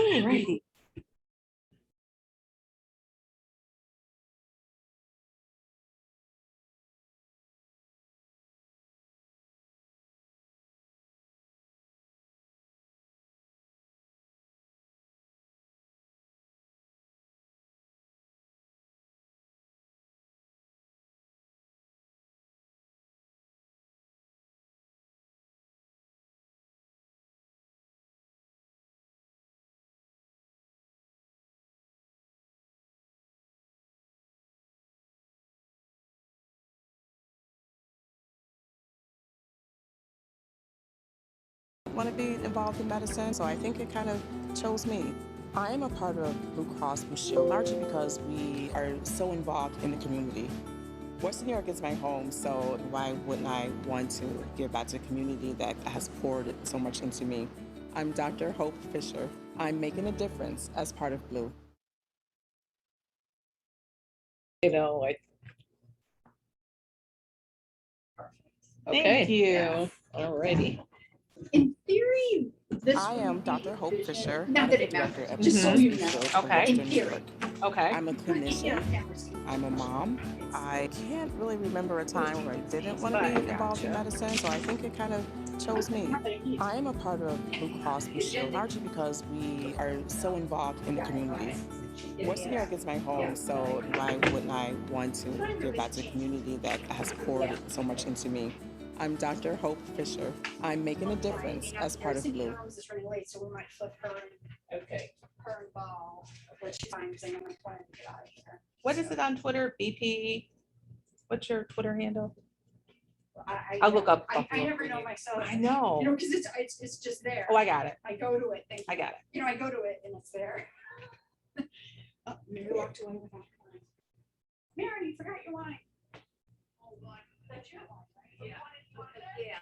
Alrighty. Want to be involved in medicine, so I think it kind of chose me. I am a part of Blue Cross Blue Shield largely because we are so involved in the community. Western New York is my home, so why wouldn't I want to give back to the community that has poured so much into me? I'm Dr. Hope Fisher. I'm making a difference as part of Blue. I Thank okay. you. Alrighty. In theory, this I am would be Dr. Hope envisioned- Fisher, Not that Medical it Director matters, at just so Blue you Cross Blue know. Shield Okay. of In Western New theory. York. Okay. I'm a clinician. I'm a mom. I can't really remember a time where I didn't want to be involved in medicine, so I think it kind of chose me. I am a part of Blue Cross Blue Shield largely because we are so involved in the community. Western New York is my home, so why wouldn't I want to give back to the community that has poured so much into me? I'm Dr. Hope Fisher. I'm making a difference as part of Blue. Is running late, so we might flip her and Okay. ball when she finds and I'm planning to get out of here. What is it on Twitter? BP? What's your Twitter handle? I I'll look up I Buffalo never for know you. myself. I know. You know, because it's just there. Oh, I got it. I go to it. Thank you. I got it. You know, I go to it and it's there. Oh, Mary walked away without her wine. Mary, you forgot your wine. Oh, wine. That's your wine, right? Yeah. Yeah.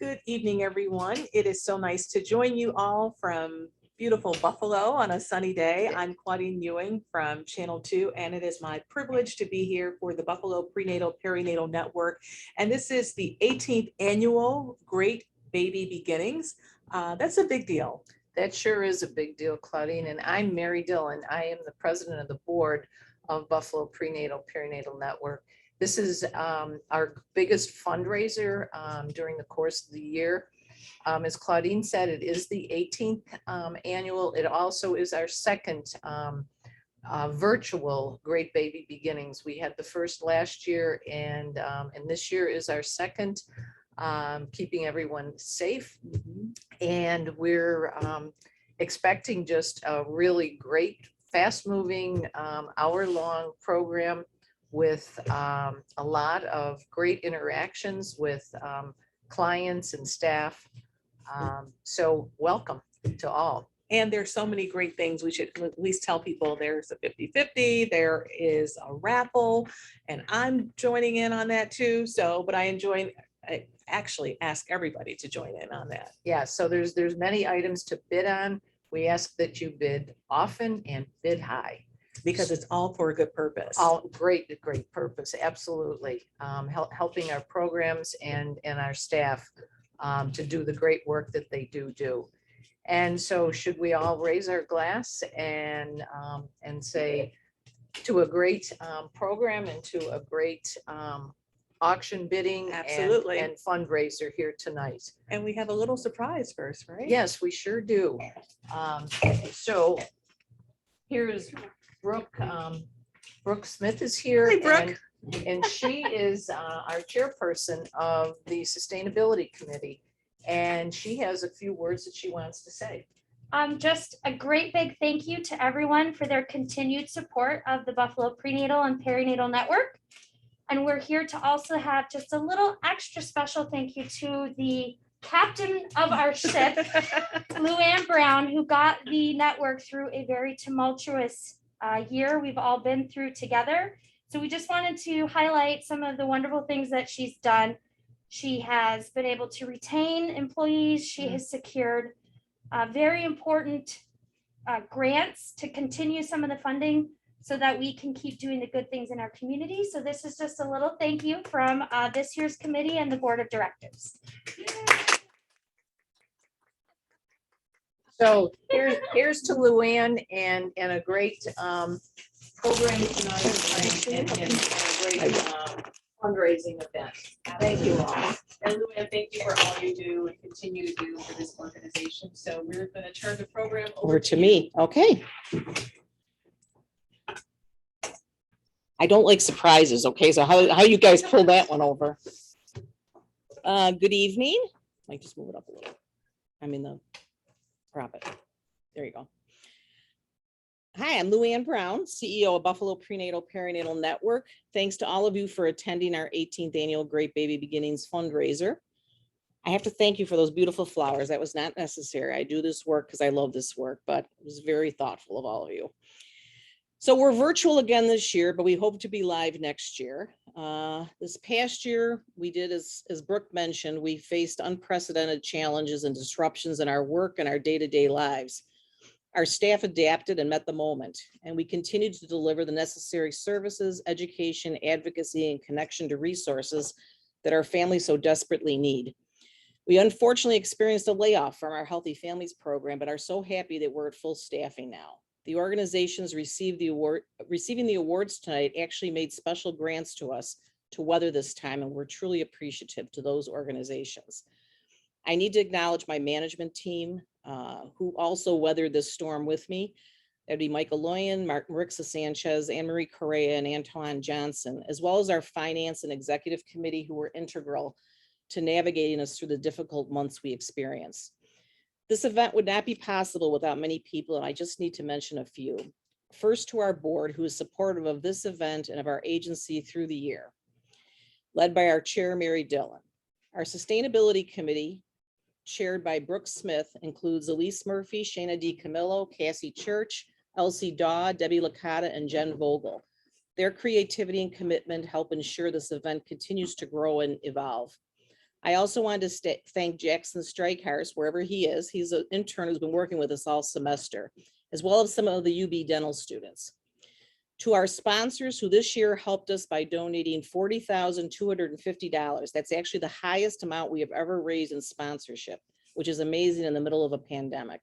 Good evening, everyone. It is so nice to join you all from beautiful Buffalo on a sunny day. I'm Claudine Ewing from Channel 2, and it is my privilege to be here for the Buffalo Prenatal Perinatal Network. And this is the 18th annual Great Baby Beginnings. That's a big deal. That sure is a big deal, Claudine. And I'm Mary Dillon. I am the president of the board of Buffalo Prenatal Perinatal Network. This is our biggest fundraiser during the course of the year. As Claudine said, it is the 18th annual. It also is our second virtual Great Baby Beginnings. We had the first last year, and this year is our second, keeping everyone safe. And we're expecting just a really great, fast-moving, hour-long program with a lot of great interactions with clients and staff. So welcome to all. And there's so many great things. We should at least tell people there's a 50-50, there is a raffle, and I'm joining in on that too. So, but I actually ask everybody to join in on that. Yeah, so there's many items to bid on. We ask that you bid often and bid high. Because it's all for a good purpose. All great purpose, absolutely. Helping our programs and our staff to do the great work that they do. And so should we all raise our glass and say to a great program and to a great auction bidding Absolutely. and fundraiser here tonight. And we have a little surprise first, right? Yes, we sure do. So here's Brooke. Brooke Smith is here. Hi, Brooke. And she is our chairperson of the Sustainability Committee. And she has a few words that she wants to say. Just a great big thank you to everyone for their continued support of the Buffalo Prenatal and Perinatal Network. And we're here to also have just a little extra special thank you to the captain of our ship, Luann Brown, who got the network through a very tumultuous year we've all been through together. So we just wanted to highlight some of the wonderful things that she's done. She has been able to retain employees. She has secured very important grants to continue some of the funding so that we can keep doing the good things in our community. So this is just a little thank you from this year's committee and the board of directors. So here's to Luann and a great program tonight and a great fundraising event. Thank you all. And Luann, thank you for all you do and continue to do for this organization. So we're going to turn the program over to me. Okay. I don't like surprises. Okay. So how you guys pull that one over? Good evening. I just move it up a little. I'm in the profit. There you go. Hi, I'm Luann Brown, CEO of Buffalo Prenatal Perinatal Network. Thanks to all of you for attending our 18th annual Great Baby Beginnings fundraiser. I have to thank you for those beautiful flowers. That was not necessary. I do this work because I love this work, but it was very thoughtful of all of you. So we're virtual again this year, but we hope to be live next year. This past year, we did, as Brooke mentioned, we faced unprecedented challenges and disruptions in our work and our day-to-day lives. Our staff adapted and met the moment, and we continued to deliver the necessary services, education, advocacy, and connection to resources that our families so desperately need. We unfortunately experienced a layoff from our Healthy Families program, but are so happy that we're at full staffing now. The organizations receiving the awards tonight actually made special grants to us to weather this time, and we're truly appreciative to those organizations. I need to acknowledge my management team, who also weathered this storm with me. That'd be Michael Loyan, Marixa Sanchez, Anne Marie Correa, and Antoine Johnson, as well as our finance and executive committee, who were integral to navigating us through the difficult months we experienced. This event would not be possible without many people, and I just need to mention a few. First, to our board, who is supportive of this event and of our agency through the year, led by our chair, Mary Dillon. Our sustainability committee, chaired by Brooke Smith, includes Elise Murphy, Shana D. Camillo, Cassie Church, Elsie Daw, Debbie Licata, and Jen Vogel. Their creativity and commitment help ensure this event continues to grow and evolve. I also wanted to thank Jackson Strikehars, wherever he is. He's an intern who's been working with us all semester, as well as some of the UB dental students. To our sponsors who this year helped us by donating $40,250. That's actually the highest amount we have ever raised in sponsorship, which is amazing in the middle of a pandemic.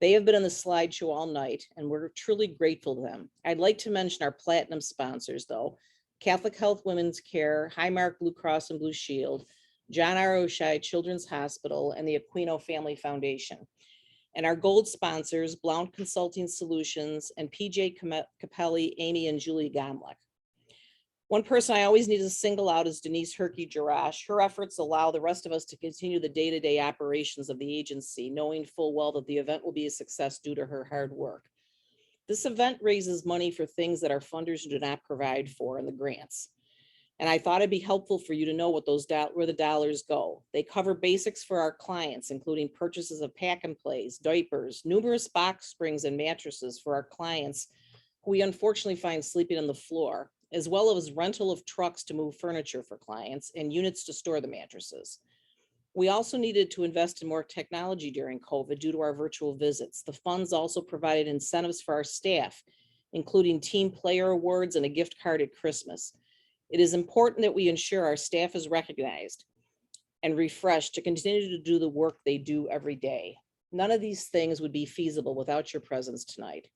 They have been on the slideshow all night, and we're truly grateful to them. I'd like to mention our platinum sponsors, though: Catholic Health Women's Care, Highmark Blue Cross and Blue Shield, John R. Oshai Children's Hospital, and the Aquino Family Foundation. And our gold sponsors, Blount Consulting Solutions and PJ Capelli, Amy and Julie Gomlick. One person I always need to single out is Denise Herky-Jarash. Her efforts allow the rest of us to continue the day-to-day operations of the agency, knowing full well that the event will be a success due to her hard work. This event raises money for things that our funders do not provide for in the grants. And I thought it'd be helpful for you to know what where the dollars go. They cover basics for our clients, including purchases of pack and plays, diapers, numerous box springs and mattresses for our clients who we unfortunately find sleeping on the floor, as well as rental of trucks to move furniture for clients and units to store the mattresses. We also needed to invest in more technology during COVID due to our virtual visits. The funds also provided incentives for our staff, including team player awards and a gift card at Christmas. It is important that we ensure our staff is recognized and refreshed to continue to do the work they do every day. None of these things would be feasible without your presence tonight.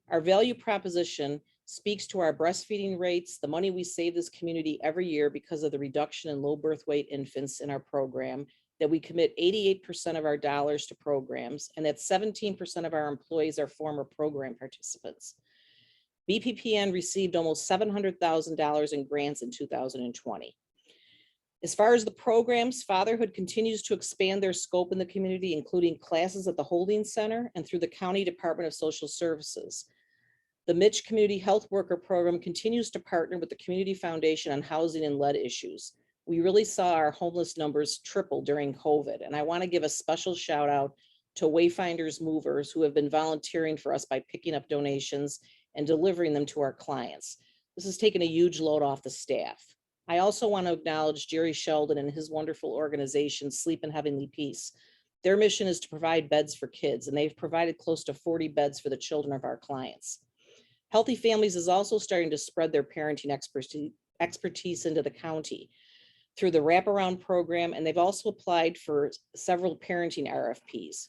Our value proposition speaks to our breastfeeding rates, the money we save this community every year because of the reduction in low birth weight infants in our program, that we commit 88% of our dollars to programs, and that 17% of our employees are former program participants. BPPN received almost $700,000 in grants in 2020. As far as the programs, Fatherhood continues to expand their scope in the community, including classes at the Holding Center and through the County Department of Social Services. The Mitch Community Health Worker Program continues to partner with the Community Foundation on housing and lead issues. We really saw our homeless numbers triple during COVID, and I want to give a special shout out to Wayfinders Movers who have been volunteering for us by picking up donations and delivering them to our clients. This has taken a huge load off the staff. I also want to acknowledge Jerry Sheldon and his wonderful organization, Sleep in Heavenly Peace. Their mission is to provide beds for kids, and they've provided close to 40 beds for the children of our clients. Healthy Families is also starting to spread their parenting expertise into the county through the wraparound program, and they've also applied for several parenting RFPs.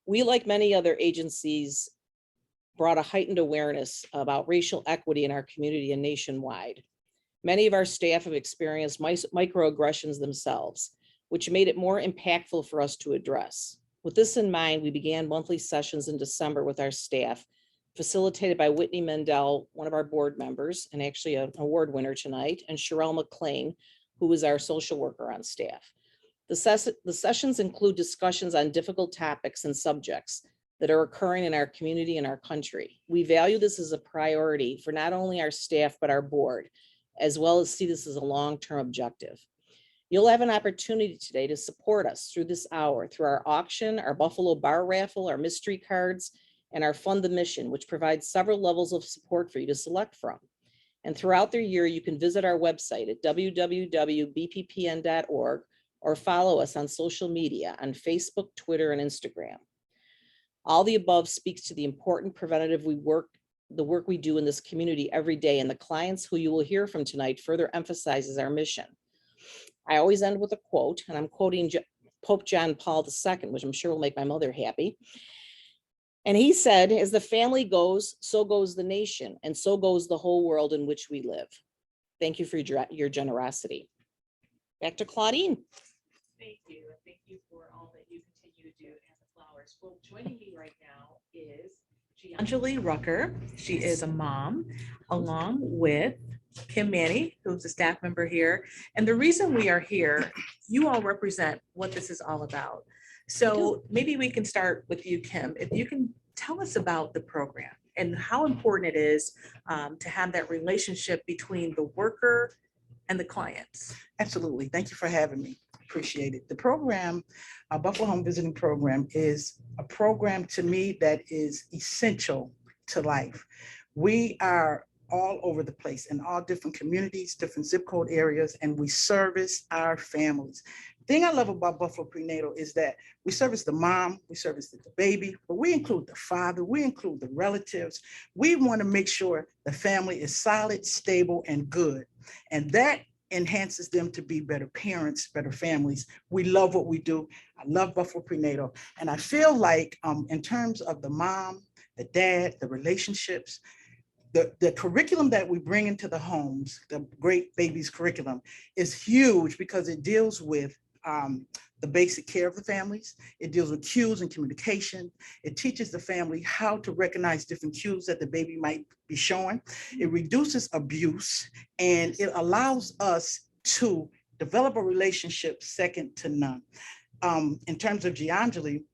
We, like many other agencies, brought a heightened awareness about racial equity in our community and nationwide. Many of our staff have experienced microaggressions themselves, which made it more impactful for us to address. With this in mind, we began monthly sessions in December with our staff, facilitated by Whitney Mendel, one of our board members, and actually an award winner tonight, and Sherelle McLean, who is our social worker on staff. The sessions include discussions on difficult topics and subjects that are occurring in our community and our country. We value this as a priority for not only our staff, but our board, as well as see this as a long-term objective. You'll have an opportunity today to support us through this hour, through our auction, our Buffalo Bar Raffle, our mystery cards, and our Fund the Mission, which provides several levels of support for you to select from. And throughout the year, you can visit our website at www.bppn.org or follow us on social media on Facebook, Twitter, and Instagram. All the above speaks to the important preventative work we do in this community every day, and the clients who you will hear from tonight further emphasizes our mission. I always end with a quote, and I'm quoting Pope John Paul II, which I'm sure will make my mother happy. And he said, as the family goes, so goes the nation, and so goes the whole world in which we live. Thank you for your generosity. Back to Claudine. Thank you. And thank you for all that you continue to do and the flowers. Well, joining me right now is Anjali Rucker. She is a mom, along with Kim Manny, who's a staff member here. And the reason we are here, you all represent what this is all about. So maybe we can start with you, Kim. If you can tell us about the program and how important it is to have that relationship between the worker and the clients. Absolutely. Thank you for having me. Appreciate it. The program, our Buffalo Home Visiting Program, is a program to me that is essential to life. We are all over the place in all different communities, different zip code areas, and we service our families. The thing I love about Buffalo Prenatal is that we service the mom, we service the baby, but we include the father, we include the relatives. We want to make sure the family is solid, stable, and good. And that enhances them to be better parents, better families. We love what we do. I love Buffalo Prenatal. And I feel like in terms of the mom, the dad, the relationships, the curriculum that we bring into the homes, the Great Babies curriculum, is huge because it deals with the basic care of the families. It deals with cues and communication. It teaches the family how to recognize different cues that the baby might be showing. It reduces abuse, and it allows us to develop a relationship second to none. In terms of Giangeli,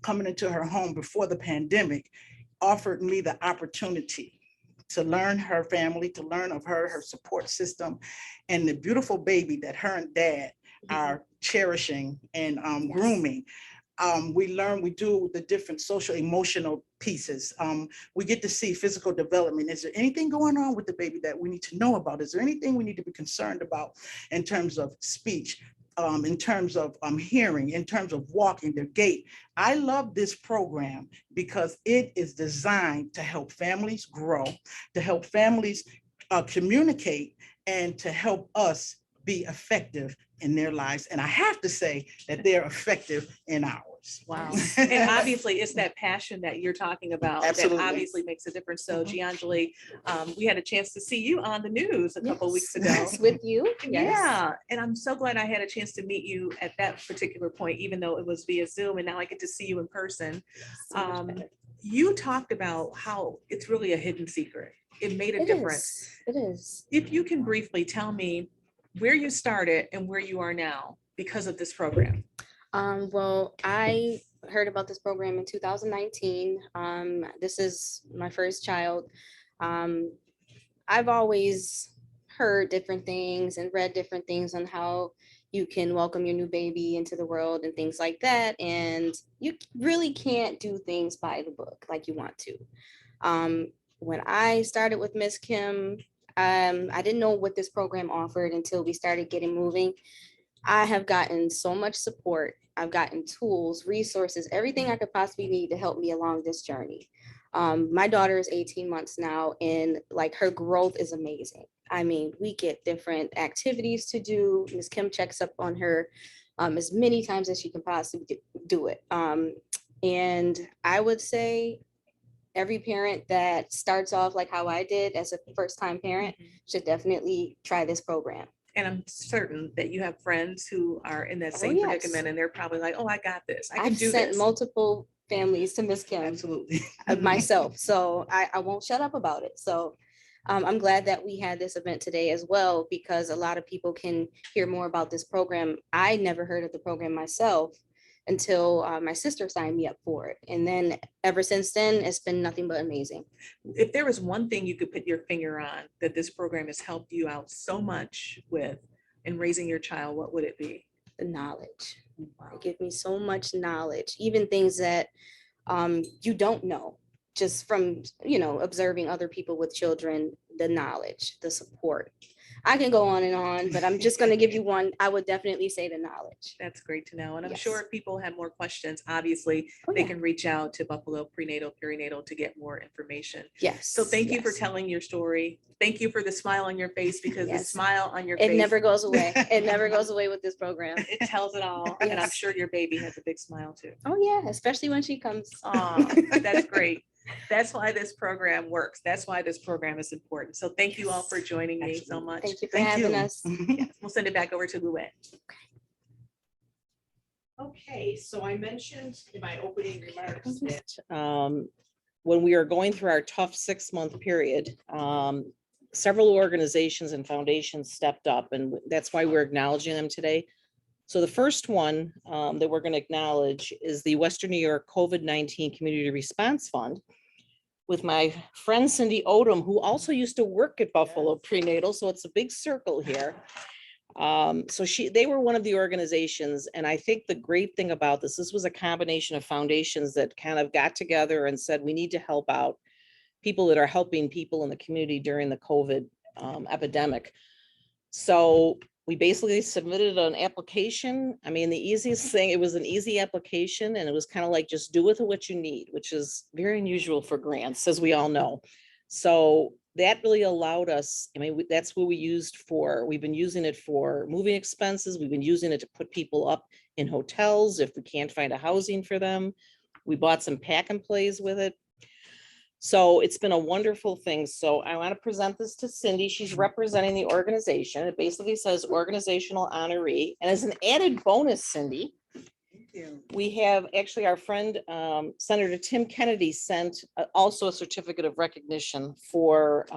coming into her home before the pandemic offered me the opportunity to learn her family, to learn of her support system, and the beautiful baby that her and dad are cherishing and grooming. We do the different social emotional pieces. We get to see physical development. Is there anything going on with the baby that we need to know about? Is there anything we need to be concerned about in terms of speech? In terms of hearing, in terms of walking, their gait. I love this program because it is designed to help families grow, to help families communicate, and to help us be effective in their lives. And I have to say that they're effective in ours. Wow. And obviously it's that passion that you're talking about Absolutely. that obviously makes a difference. So Giangeli, we had a chance to see you on the news a couple of weeks ago. Yes, with you. Yes. Yeah. And I'm so glad I had a chance to meet you at that particular point, even though it was via Zoom, and now I get to see you in person. So much better. You talked about how it's really a hidden secret. It made a difference. It is. If you can briefly tell me where you started and where you are now because of this program. Well, I heard about this program in 2019. This is my first child. I've always heard different things and read different things on how you can welcome your new baby into the world and things like that. And you really can't do things by the book like you want to. When I started with Miss Kim, I didn't know what this program offered until we started getting moving. I have gotten so much support. I've gotten tools, resources, everything I could possibly need to help me along this journey. My daughter is 18 months now, and like her growth is amazing. I mean, we get different activities to do. Ms. Kim checks up on her as many times as she can possibly do it. And I would say every parent that starts off like how I did as a first-time parent should definitely try this program. And I'm certain that you have friends who are in that same predicament, and they're probably like, oh, I got this. I can do sent this. multiple families to Miss Kim. Absolutely. Myself. So I won't shut up about it. So I'm glad that we had this event today as well, because a lot of people can hear more about this program. I never heard of the program myself until my sister signed me up for it. And then ever since then, it's been nothing but amazing. If there was one thing you could put your finger on that this program has helped you out so much with in raising your child, what would it be? The knowledge. It gives me so much knowledge, even things that you don't know, just from, observing other people with children, the knowledge, the support. I can go on, but I'm just going to give you one. I would definitely say the knowledge. That's great to know. And I'm Yes. sure if people have more questions, obviously they can reach out to Buffalo Prenatal, Perinatal to get more information. Yes. So thank you for yes. telling your story. Thank you for the smile on your face, because the Yes. smile on your It face, never goes away. It never goes away with this program. it tells it all. And I'm Yes. sure your baby has a big smile too. Oh yeah, especially when she comes. Oh, that's great. That's why this program works. That's why this program is important. So thank you all for joining me so much. Thank you for having us. Yes, we'll send it back over to Louette. Okay, so I mentioned in my opening remarks that When we are going through our tough 6-month period, several organizations and foundations stepped up, and that's why we're acknowledging them today. So the first one that we're going to acknowledge is the Western New York COVID-19 Community Response Fund, with my friend Cindy Odom, who also used to work at Buffalo Prenatal. So it's a big circle here. So they were one of the organizations. And I think the great thing about this was a combination of foundations that kind of got together and said, we need to help out. people that are helping people in the community during the COVID epidemic. So we basically submitted an application. I mean, the easiest thing, it was an easy application, and it was kind of like, just do with it what you need, which is very unusual for grants, as we all know. So that really allowed us, I mean, that's what we used for, we've been using it for moving expenses. We've been using it to put people up in hotels if we can't find a housing for them. We bought some pack and plays with it. So it's been a wonderful thing. So I want to present this to Cindy. She's representing the organization. It basically says organizational honoree. And as an added bonus, Cindy, we have actually our friend Senator Tim Kennedy sent also a certificate of recognition for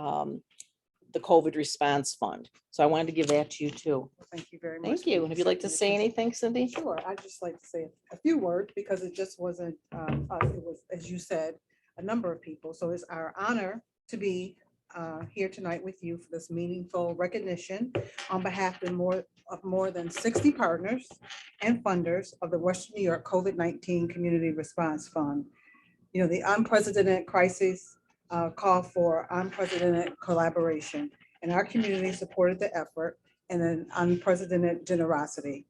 the COVID response fund. So I wanted to give that to you too. Thank you very much. Thank you. Would you like to say anything, Cindy? Sure. I'd just like to say a few words because it just wasn't us. It was, as you said, a number of people. So it's our honor to be here tonight with you for this meaningful recognition on behalf of more than 60 partners and funders of the Western New York COVID-19 Community Response Fund. You know, the unprecedented crisis called for unprecedented collaboration, and our community supported the effort and an unprecedented generosity.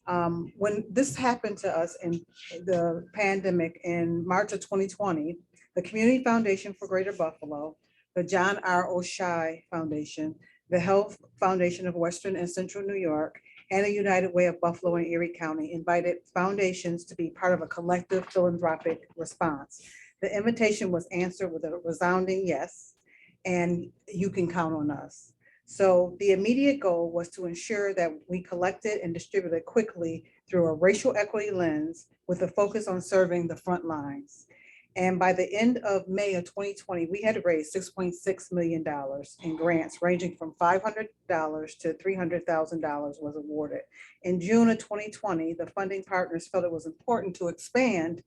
When this happened to us in the pandemic in March of 2020, the Community Foundation for Greater Buffalo, the John R. O'Shea Foundation, the Health Foundation of Western and Central New York, and the United Way of Buffalo and Erie County invited foundations to be part of a collective philanthropic response. The invitation was answered with a resounding yes, and you can count on us. So the immediate goal was to ensure that we collected and distributed quickly through a racial equity lens with a focus on serving the front lines. And by the end of May of 2020, we had raised $6.6 million in grants ranging from $500 to $300,000 was awarded. In June of 2020, the funding partners felt it was important to expand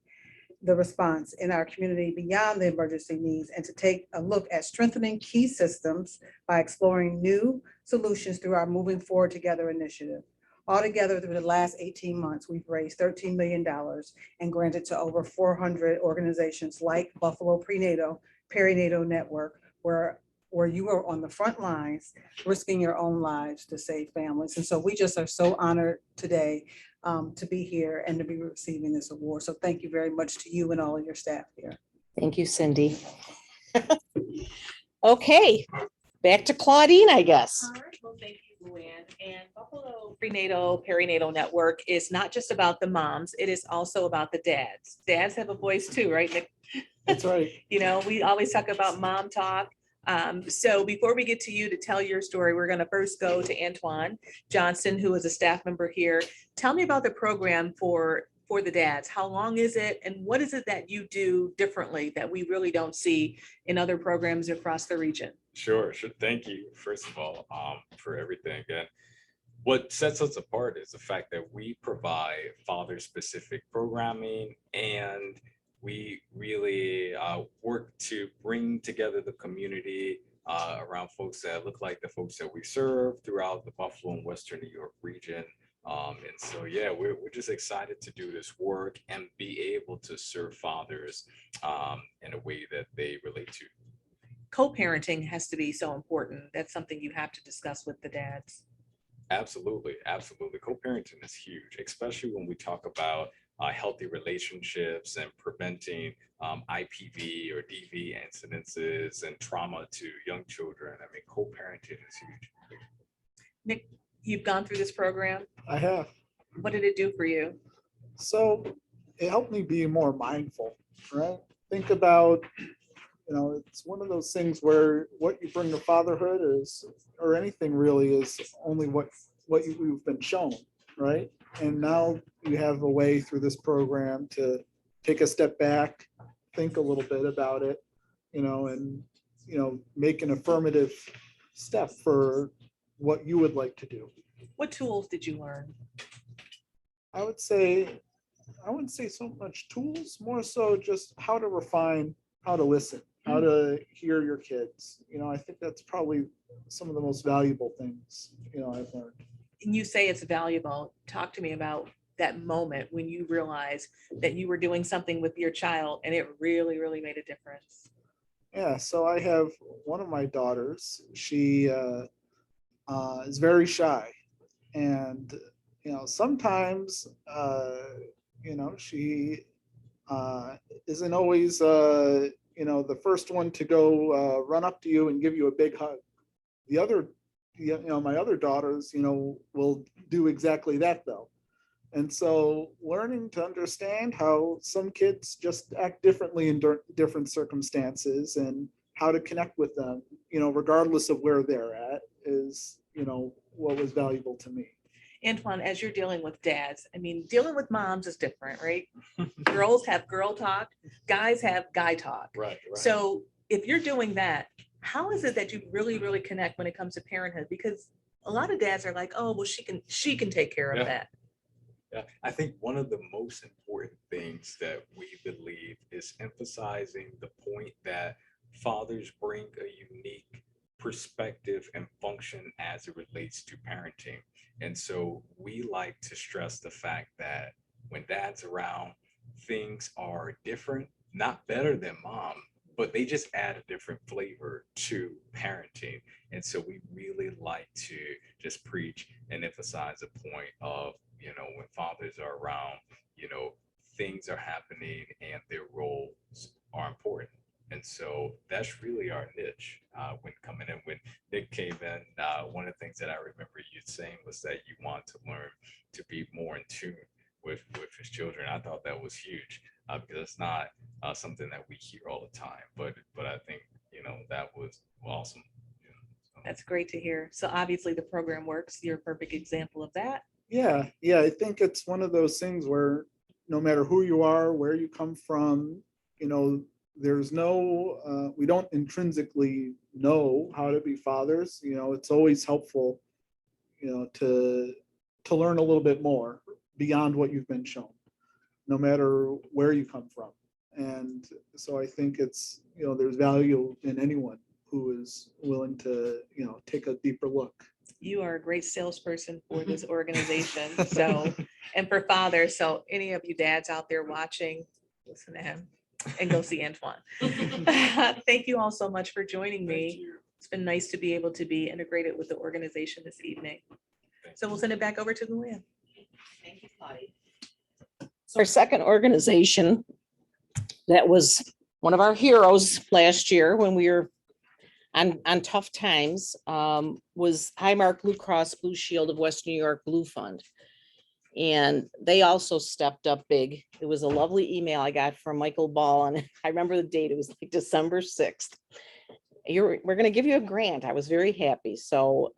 the response in our community beyond the emergency needs and to take a look at strengthening key systems by exploring new solutions through our Moving Forward Together initiative. Altogether, through the last 18 months, we've raised $13 million and granted to over 400 organizations like Buffalo Prenatal, Perinatal Network, where you are on the front lines, risking your own lives to save families. And so we just are so honored today to be here and to be receiving this award. So thank you very much to you and all of your staff here. Thank you, Cindy. Okay, back to Claudine, I guess. All right, well, thank you, Luann. And Buffalo Prenatal Perinatal Network is not just about the moms, it is also about the dads. Dads have a voice too, right, Nick? That's right. You know, we always talk about mom talk. So before we get to you to tell your story, we're going to first go to Antoine Johnson, who is a staff member here. Tell me about the program for the dads. How long is it? And what is it that you do differently that we really don't see in other programs across the region? Sure. Thank you, first of all, for everything. And what sets us apart is the fact that we provide father-specific programming, and we really work to bring together the community around folks that look like the folks that we serve throughout the Buffalo and Western New York region. And so, yeah, we're just excited to do this work and be able to serve fathers in a way that they relate to. Co-parenting has to be so important. That's something you have to discuss with the dads. Absolutely. Absolutely. Co-parenting is huge, especially when we talk about healthy relationships and preventing IPV or DV incidences and trauma to young children. I mean, co-parenting is huge. Nick, you've gone through this program. I have. What did it do for you? So it helped me be more mindful, right? Think about, it's one of those things where what you bring to fatherhood is, or anything really, is only what you've been shown, right? And now you have a way through this program to take a step back, think a little bit about it, and, make an affirmative step for what you would like to do. What tools did you learn? I wouldn't say so much tools, more so just how to refine, how to listen, how to hear your kids. I think that's probably some of the most valuable things, I've learned. And you say it's valuable. Talk to me about that moment when you realized that you were doing something with your child and it really, really made a difference. Yeah, so I have one of my daughters. She is very shy, and sometimes she isn't always the first one to go run up to you and give you a big hug. The other, my other daughters, will do exactly that though. And so learning to understand how some kids just act differently in different circumstances and how to connect with them, regardless of where they're at is, what was valuable to me. Antoine, as you're dealing with dads, I mean, dealing with moms is different, right? Girls have girl talk, guys have guy talk. Right. So if you're doing that, how is it that you really, really connect when it comes to parenthood? Because a lot of dads are like, oh, well, she can take care of that. Yeah, I think one of the most important things that we believe is emphasizing the point that fathers bring a unique perspective and function as it relates to parenting. And so we like to stress the fact that when dad's around, things are different, not better than mom, but they just add a different flavor to parenting. And so we really like to just preach and emphasize the point of, when fathers are around, things are happening and their roles are important. And so that's really our niche when coming in. When Nick came in, one of the things that I remember you saying was that you want to learn to be more in tune with his children. I thought that was huge because it's not something that we hear all the time. But I think that was awesome. That's great to hear. So obviously the program works. You're a perfect example of that. Yeah, I think it's one of those things where no matter who you are, where you come from, there's no, we don't intrinsically know how to be fathers. It's always helpful, to learn a little bit more beyond what you've been shown, no matter where you come from. And so I think it's, there's value in anyone who is willing to, take a deeper look. You are a great salesperson for this organization. So, and for fathers, so any of you dads out there watching, listen to him and go see Antoine. Thank you all so much for joining me. It's been nice to be able to be integrated with the organization this evening. So we'll send it back over to Luann. Thank you, Claudia. Our second organization that was one of our heroes last year when we were on tough times was Highmark Blue Cross Blue Shield of Western New York Blue Fund. And they also stepped up big. It was a lovely email I got from Michael Ball, and I remember the date, it was like December 6th. We're going to give you a grant. I was very happy. So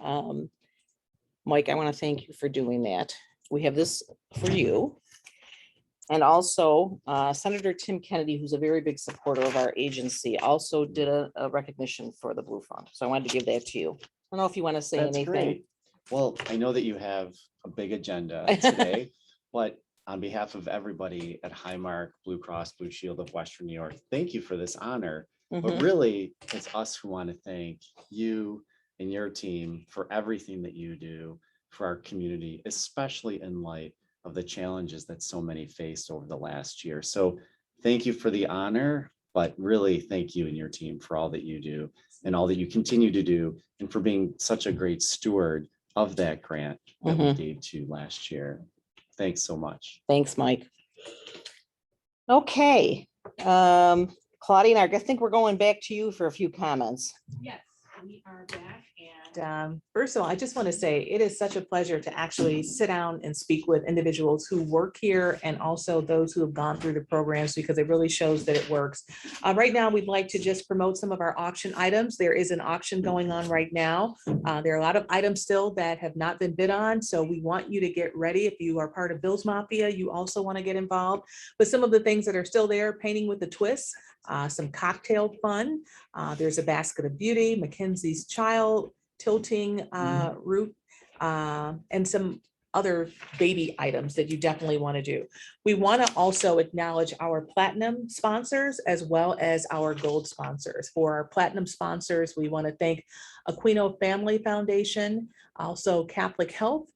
Mike, I want to thank you for doing that. We have this for you. And also Senator Tim Kennedy, who's a very big supporter of our agency, also did a recognition for the Blue Fund. So I wanted to give that to you. I don't know if you want to say That's anything. great. Well, I know that you have a big agenda today, but on behalf of everybody at Highmark Blue Cross Blue Shield of Western New York, thank you for this honor. But really, it's us who want to thank you and your team for everything that you do for our community, especially in light of the challenges that so many faced over the last year. So thank you for the honor, but really thank you and your team for all that you do and all that you continue to do, and for being such a great steward of that grant that we gave to you last year. Thanks so much. Thanks, Mike. Okay. Claudia and I think we're going back to you for a few comments. Yes, we are back. And first of all, I just want to say it is such a pleasure to actually sit down and speak with individuals who work here and also those who have gone through the programs, because it really shows that it works. Right now, we'd like to just promote some of our auction items. There is an auction going on right now. There are a lot of items still that have not been bid on, so we want you to get ready. If you are part of Bill's Mafia, you also want to get involved. But some of the things that are still there, painting with the twists, some cocktail fun. There's a basket of beauty, Mackenzie's Child, tilting root, and some other baby items that you definitely want to do. We want to also acknowledge our platinum sponsors as well as our gold sponsors. For our platinum sponsors, we want to thank Aquino Family Foundation, also Catholic Health,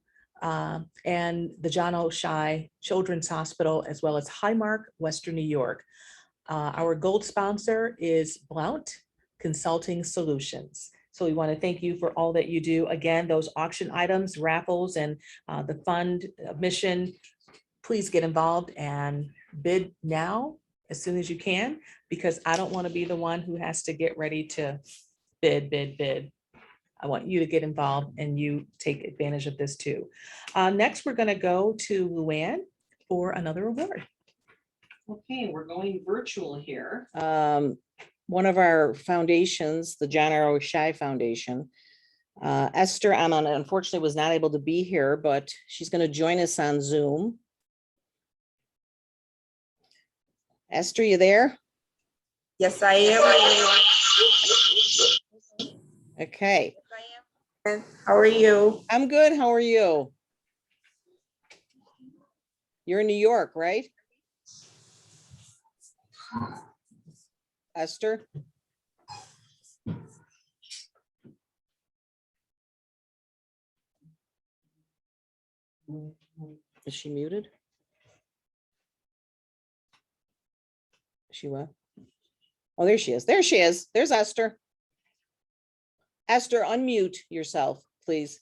and the John O'Shea Children's Hospital, as well as Highmark, Western New York. Our gold sponsor is Blount, Consulting Solutions. So we want to thank you for all that you do. Again, those auction items, raffles, and the fund mission, please get involved and bid now as soon as you can, because I don't want to be the one who has to get ready to bid. I want you to get involved and you take advantage of this too. Next, we're going to go to Luann for another award. Okay, we're going virtual here. One of our foundations, the John R. O'Shea Foundation, Esther Aman, unfortunately was not able to be here, but she's going to join us on Zoom. Esther, you there? Yes, I am. Okay. How are you? I'm good. How are you? You're in New York, right? Esther? Is she muted? Is she what? Oh, there she is. There she is. There's Esther. Esther, unmute yourself, please.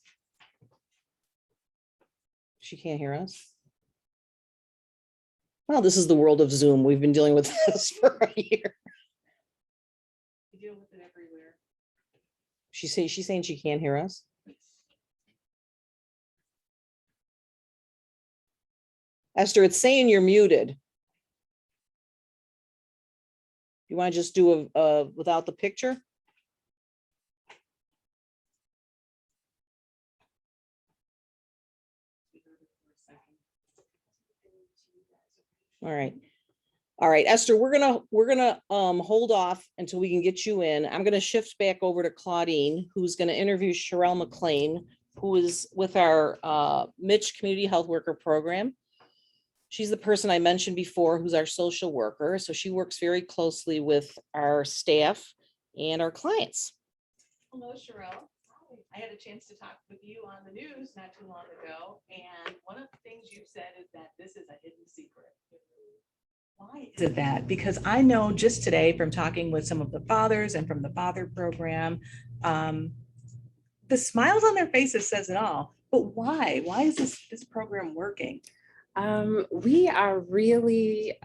She can't hear us. Well, this is the world of Zoom. We've been dealing with this for a year. We deal with it everywhere. She's saying she can't hear us. Esther, it's saying you're muted. You want to just do a without the picture? All right. All right, Esther, we're gonna hold off until we can get you in. I'm gonna shift back over to Claudine, who's gonna interview Sherelle McLean, who is with our Mitch Community Health Worker Program. She's the person I mentioned before, who's our social worker. So she works very closely with our staff and our clients. Hello, Sherelle. I had a chance to talk with you on the news not too long ago, and one of the things you've said is that this is a hidden secret. Why is it that? Because I know just today from talking with some of the fathers and from the father program, the smiles on their faces says it all. But why? Why is this program working? We are really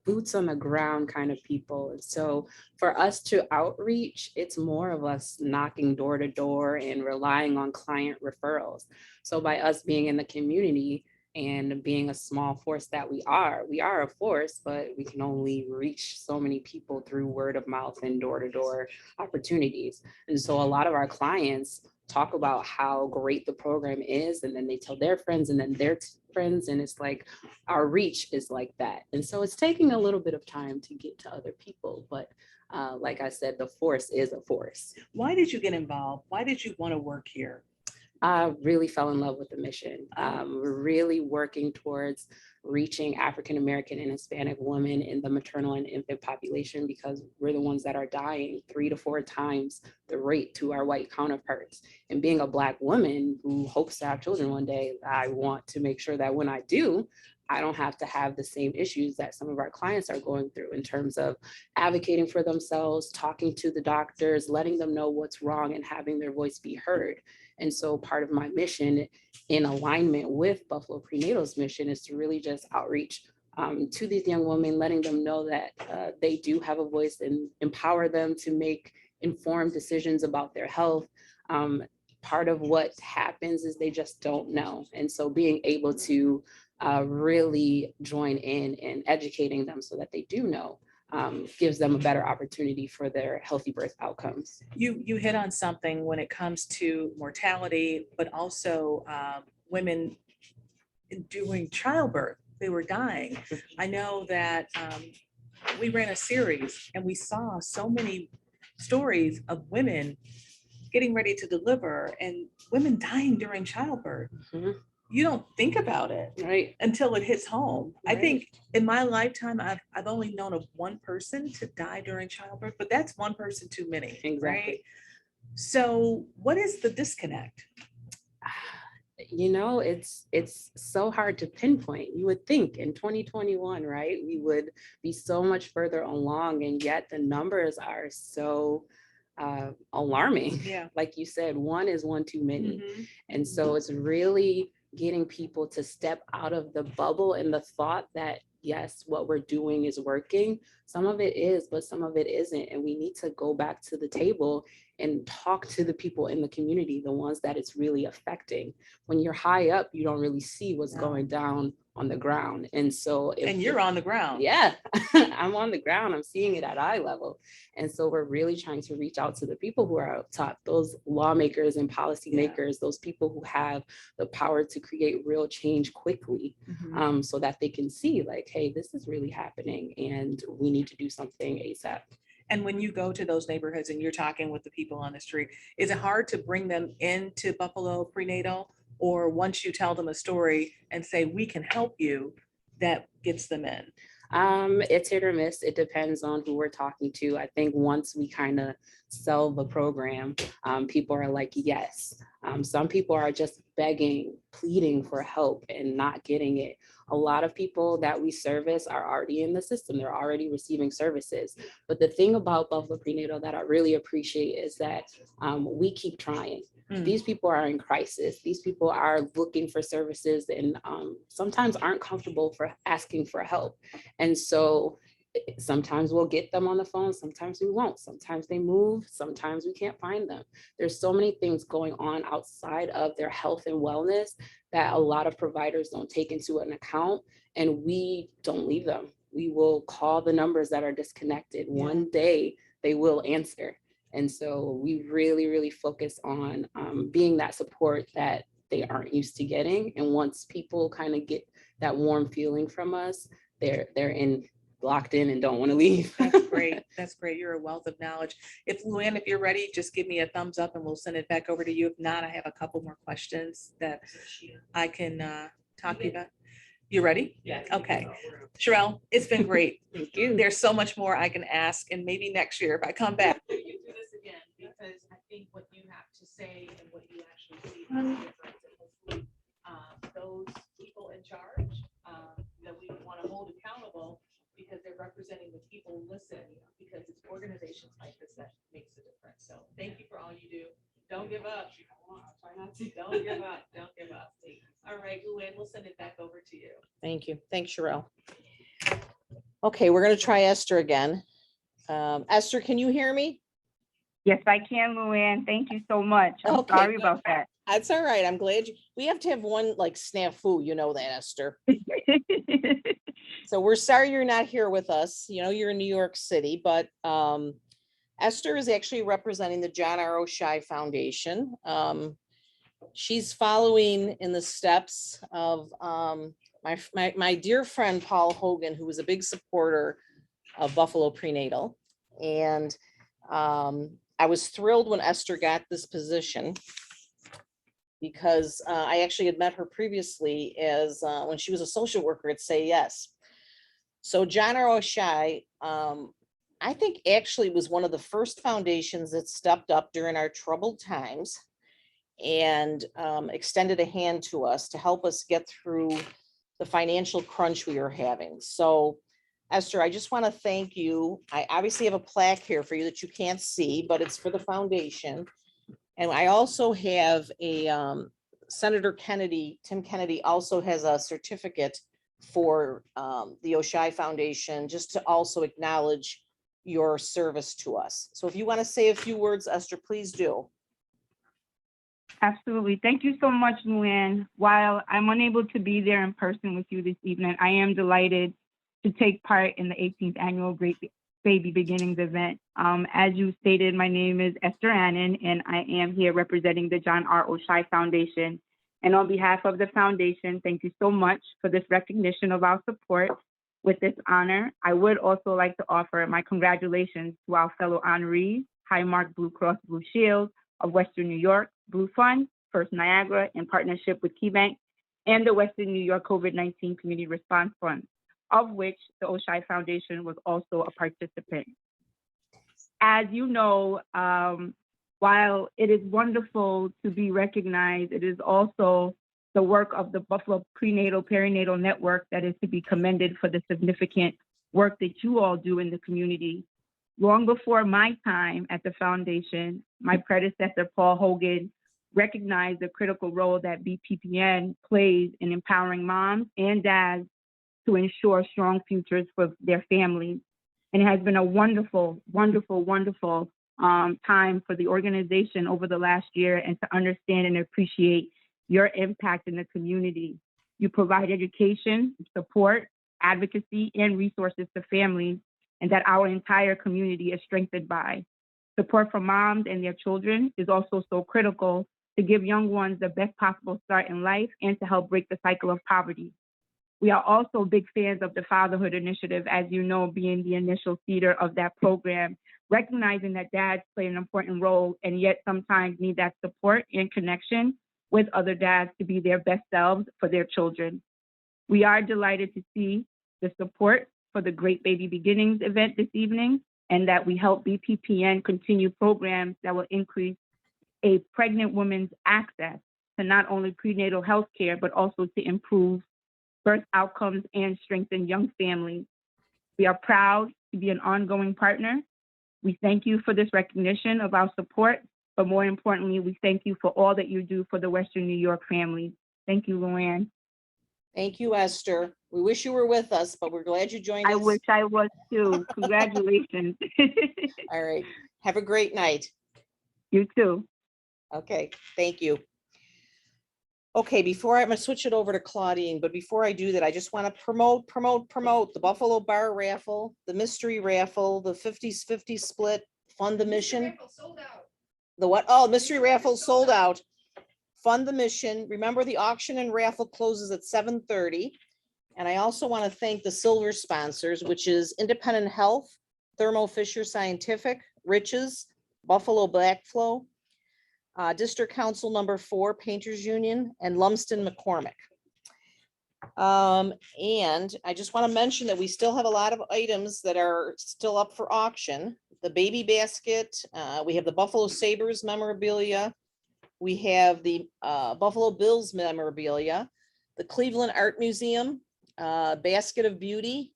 boots on the ground kind of people. And so for us to outreach, it's more of us knocking door to door and relying on client referrals. So by us being in the community and being a small force that we are a force, but we can only reach so many people through word of mouth and door to door opportunities. And so a lot of our clients talk about how great the program is, and then they tell their friends and then their friends, and it's like our reach is like that. And so it's taking a little bit of time to get to other people, but like I said, the force is a force. Why did you get involved? Why did you want to work here? I really fell in love with the mission. We're really working towards reaching African-American and Hispanic women in the maternal and infant population, because we're the ones that are dying 3 to 4 times the rate to our white counterparts. And being a Black woman who hopes to have children one day, I want to make sure that when I do, I don't have to have the same issues that some of our clients are going through in terms of advocating for themselves, talking to the doctors, letting them know what's wrong and having their voice be heard. And so part of my mission in alignment with Buffalo Prenatal's mission is to really just outreach to these young women, letting them know that they do have a voice and empower them to make informed decisions about their health. Part of what happens is they just don't know. And so being able to really join in educating them so that they do know gives them a better opportunity for their healthy birth outcomes. You hit on something when it comes to mortality, but also women doing childbirth. They were dying. I know that we ran a series and we saw so many stories of women getting ready to deliver and women dying during childbirth. Mm-hmm. You don't think about it right until it hits home. Right. I think in my lifetime, I've only known of one person to die during childbirth, but that's one person too many. Exactly. Right? So what is the disconnect? it's so hard to pinpoint. You would think in 2021, right, we would be so much further along, and yet the numbers are so alarming. Yeah. Like you said, one is one too many. Mhm. And so it's really getting people to step out of the bubble and the thought that, yes, what we're doing is working. Some of it is, but some of it isn't. And we need to go back to the table and talk to the people in the community, the ones that it's really affecting. When you're high up, you don't really see what's No. going down on the ground. And so And you're on the ground. yeah, I'm on the ground. I'm seeing it at eye level. And so we're really trying to reach out to the people who are up top, those lawmakers and policymakers, those people who have the power to create real change quickly, so that they can see like, hey, this is really happening and we need to do something ASAP. And when you go to those neighborhoods and you're talking with the people on the street, is it hard to bring them into Buffalo Prenatal? Or once you tell them a story and say, we can help you, that gets them in? It's hit or miss. It depends on who we're talking to. I think once we kind of sell the program, people are like, yes. Some people are just begging, pleading for help and not getting it. A lot of people that we service are already in the system. They're already receiving services. But the thing about Buffalo Prenatal that I really appreciate is that we keep trying. These people are in crisis. These people are looking for services and sometimes aren't comfortable for asking for help. And so sometimes we'll get them on the phone, sometimes we won't. Sometimes they move, sometimes we can't find them. There's so many things going on outside of their health and wellness that a lot of providers don't take into an account, and we don't leave them. We will call the numbers that are disconnected. One day they will answer. And so we really, really focus on being that support that they aren't used to getting. And once people kind of get that warm feeling from us, they're locked in and don't want to leave. That's great. That's great. You're a wealth of knowledge. If Luann, if you're ready, just give me a thumbs up and we'll send it back over to you. If not, I have a couple more questions that I can talk to you about. You ready? Yeah. Okay. Sherelle, it's been great. Thank you. There's so much more I can ask, and maybe next year if I come back. You do this again, because I think what you have to say and what you actually see is different. And hopefully, those people in charge that we want to hold accountable, because they're representing the people, listen, because it's organizations like this that makes a difference. So thank you for all you do. Don't give up. Try not to. Don't give up. Don't give up. All right, Luann, we'll send it back over to you. Thank you. Thanks, Sherelle. Okay, we're going to try Esther again. Esther, can you hear me? Yes, I can, Luann. Thank you so much. I'm Okay, sorry good. about that. That's all right. I'm glad we have to have one like snafu, you know that, Esther. So we're sorry you're not here with us. You know, you're in New York City, but Esther is actually representing the John R. O'Shea Foundation. She's following in the steps of my dear friend, Paul Hogan, who was a big supporter of Buffalo Prenatal. And I was thrilled when Esther got this position, because I actually had met her previously as when she was a social worker at Say Yes. So John R. O'Shea, I think actually was one of the first foundations that stepped up during our troubled times and extended a hand to us to help us get through the financial crunch we were having. So Esther, I just want to thank you. I obviously have a plaque here for you that you can't see, but it's for the foundation. And I also have a Senator Kennedy, Tim Kennedy also has a certificate for the O'Shea Foundation, just to also acknowledge your service to us. So if you want to say a few words, Esther, please do. Absolutely. Thank you so much, Luann. While I'm unable to be there in person with you this evening, I am delighted to take part in the 18th annual Great Baby Beginnings event. As you stated, my name is Esther Annan, and I am here representing the John R. O'Shea Foundation. And on behalf of the foundation, thank you so much for this recognition of our support. With this honor, I would also like to offer my congratulations to our fellow honorees, Highmark Blue Cross Blue Shield of Western New York, Blue Fund, First Niagara, in partnership with KeyBank, and the Western New York COVID-19 Community Response Fund, of which the O'Shea Foundation was also a participant. As you know, while it is wonderful to be recognized, it is also the work of the Buffalo Prenatal Perinatal Network that is to be commended for the significant work that you all do in the community. Long before my time at the foundation, my predecessor, Paul Hogan, recognized the critical role that BPPN plays in empowering moms and dads to ensure strong futures for their families. And it has been a wonderful, wonderful, wonderful time for the organization over the last year, and to understand and appreciate your impact in the community. You provide education, support, advocacy, and resources to families, and that our entire community is strengthened by. Support for moms and their children is also so critical to give young ones the best possible start in life and to help break the cycle of poverty. We are also big fans of the Fatherhood Initiative, as you know, being the initial seeder of that program, recognizing that dads play an important role and yet sometimes need that support and connection with other dads to be their best selves for their children. We are delighted to see the support for the Great Baby Beginnings event this evening, and that we help BPPN continue programs that will increase a pregnant woman's access to not only prenatal health care, but also to improve birth outcomes and strengthen young families. We are proud to be an ongoing partner. We thank you for this recognition of our support, but more importantly, we thank you for all that you do for the Western New York families. Thank you, Luann. Thank you, Esther. We wish you were with us, but we're glad you joined us. I wish I was too. Congratulations. All right. Have a great night. You too. Okay, thank you. Okay, I'm gonna switch it over to Claudine, but before I do that, I just want to promote the Buffalo Bar raffle, the mystery raffle, the 50-50 split, fund the mission. The what? Oh, mystery raffle sold out. Fund the mission. Remember, the auction and raffle closes at 7:30. And I also want to thank the silver sponsors, which is Independent Health, Thermo Fisher Scientific, Riches, Buffalo Blackflow, District Council number 4, Painters Union, and Lumsden McCormick. And I just want to mention that we still have a lot of items that are still up for auction. The baby basket, we have the Buffalo Sabres memorabilia, we have the Buffalo Bills memorabilia, the Cleveland Art Museum, Basket of Beauty,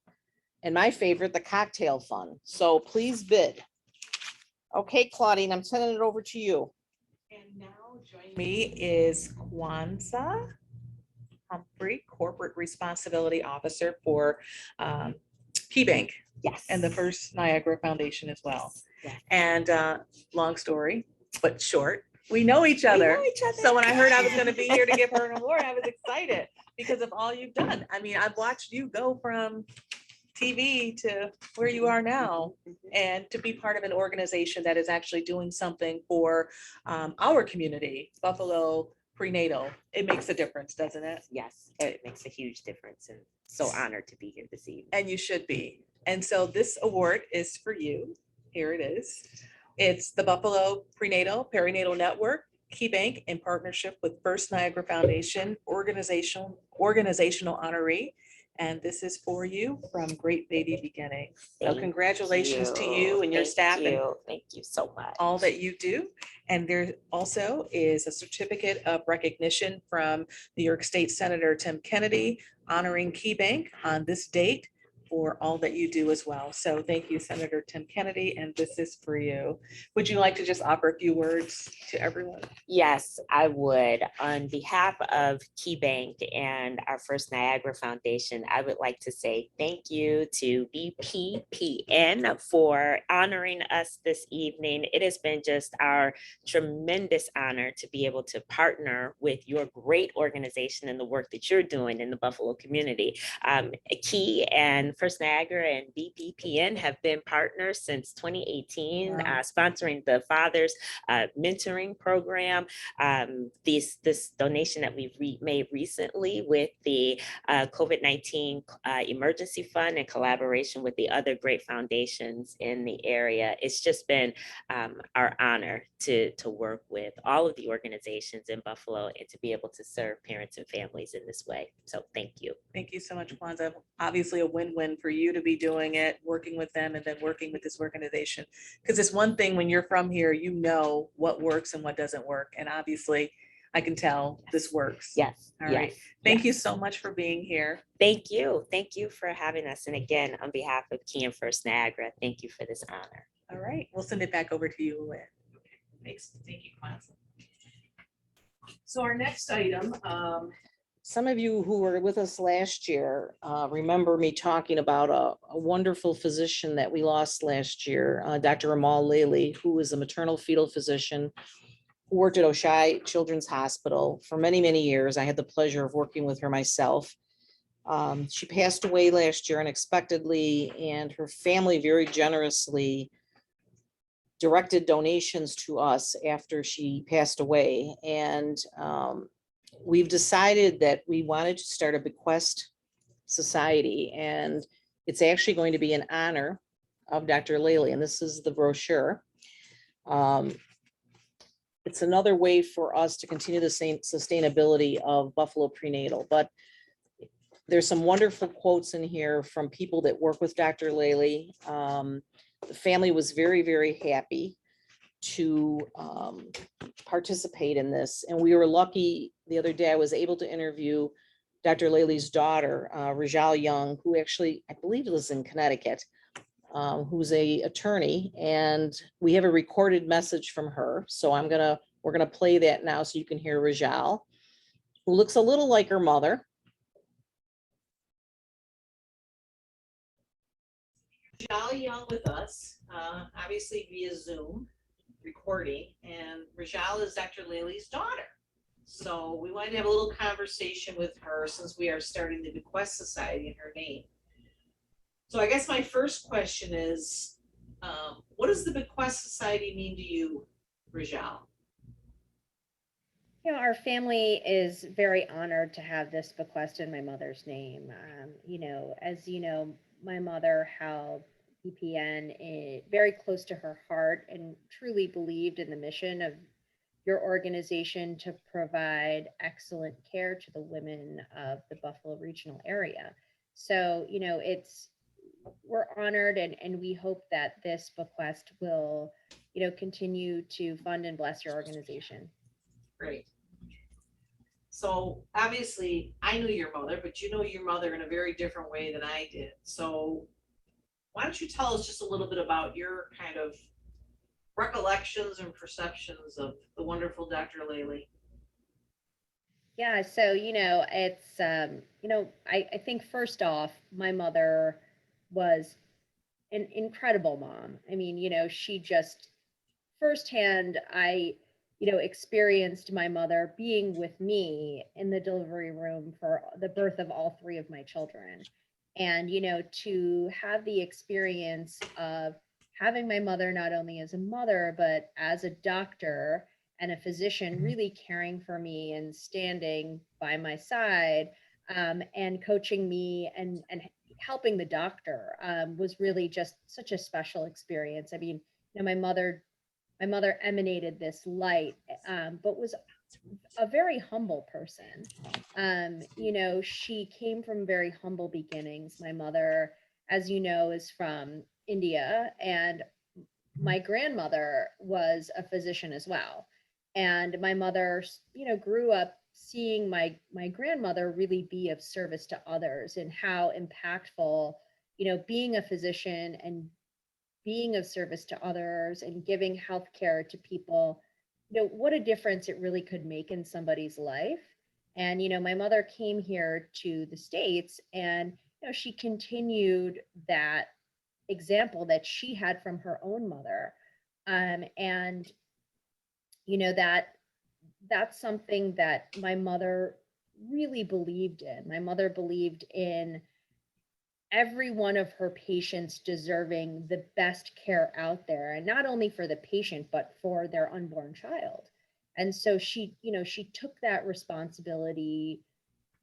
and my favorite, the Cocktail Fund. So please bid. Okay, Claudine, I'm sending it over to you. And now joining me is Kwanzaa Humphrey, Corporate Responsibility Officer for KeyBank. Yes. And the First Niagara Foundation as well. Yes. And long story, but short, we know each other. So when I heard I was going to be here to give her an award, I was excited because of all you've done. I mean, I've watched you go from TV to where you are now, and to be part of an organization that is actually doing something for our community, Buffalo Prenatal. It makes a difference, doesn't it? Yes, it makes a huge difference, and so honored to be here this evening. And you should be. And so this award is for you. Here it is. It's the Buffalo Prenatal Perinatal Network, KeyBank, in partnership with First Niagara Foundation, organizational honoree. And this is for you from Great Baby Beginnings. So congratulations to you and your staff. Thank you so much. All that you do. And there also is a certificate of recognition from New York State Senator Tim Kennedy honoring KeyBank on this date for all that you do as well. So thank you, Senator Tim Kennedy, and this is for you. Would you like to just offer a few words to everyone? Yes, I would. On behalf of KeyBank and our First Niagara Foundation, I would like to say thank you to BPPN for honoring us this evening. It has been just our tremendous honor to be able to partner with your great organization and the work that you're doing in the Buffalo community. Key and First Niagara and BPPN have been partners since 2018, sponsoring the Fathers Mentoring Program. This donation that we've made recently with the COVID-19 Emergency Fund in collaboration with the other great foundations in the area. It's just been our honor to work with all of the organizations in Buffalo and to be able to serve parents and families in this way. So thank you. Thank you so much, Kwanzaa. Obviously a win-win for you to be doing it, working with them, and then working with this organization. Because it's one thing when you're from here, you know what works and what doesn't work. And obviously, I can tell this works. Yes. All right. Yes. Thank you yes. so much for being here. Thank you. Thank you for having us. And again, on behalf of Key and First Niagara, thank you for this honor. All right, we'll send it back over to you, Lynn. Thanks. Thank you, Clancy. So our next item, Some of you who were with us last year remember me talking about a wonderful physician that we lost last year, Dr. Amal Laley, who was a maternal fetal physician who worked at Oshai Children's Hospital for many, many years. I had the pleasure of working with her myself. She passed away last year unexpectedly, and her family very generously directed donations to us after she passed away. And we've decided that we wanted to start a bequest society, and it's actually going to be in honor of Dr. Laley, and this is the brochure. It's another way for us to continue the same sustainability of Buffalo Prenatal, but there's some wonderful quotes in here from people that work with Dr. Laley. The family was very, very happy to participate in this. And we were lucky, the other day I was able to interview Dr. Laley's daughter, Rajal Young, who actually, I believe lives in Connecticut, who's a attorney, and we have a recorded message from her. So we're gonna play that now so you can hear Rajal, who looks a little like her mother. Rajal Young with us, obviously via Zoom recording, and Rajal is Dr. Laley's daughter. So we wanted to have a little conversation with her since we are starting the Bequest Society in her name. So I guess my first question is, what does the Bequest Society mean to you, Rajal? You know, our family is very honored to have this bequest in my mother's name. You know, as you know, my mother held BPPN very close to her heart and truly believed in the mission of your organization to provide excellent care to the women of the Buffalo regional area. So, you know, we're honored, and we hope that this bequest will, you know, continue to fund and bless your organization. Great. So obviously I knew your mother, but you know your mother in a very different way than I did. So why don't you tell us just a little bit about your kind of recollections and perceptions of the wonderful Dr. Laley? Yeah, so, you know, it's, you know, I think first off, my mother was an incredible mom. I mean, you know, she just firsthand, you know, experienced my mother being with me in the delivery room for the birth of all three of my children. And, you know, to have the experience of having my mother not only as a mother, but as a doctor and a physician really caring for me and standing by my side, and coaching me and helping the doctor, was really just such a special experience. I mean, you know, my mother emanated this light, but was a very humble person. You know, she came from very humble beginnings. My mother, as you know, is from India, and my grandmother was a physician as well. And my mother, you know, grew up seeing my grandmother really be of service to others, and how impactful, you know, being a physician and being of service to others and giving health care to people, you know, what a difference it really could make in somebody's life. And, you know, my mother came here to the States, and, you know, she continued that example that she had from her own mother. And, you know, that's something that my mother really believed in. My mother believed in every one of her patients deserving the best care out there, and not only for the patient, but for their unborn child. And so she, you know, she took that responsibility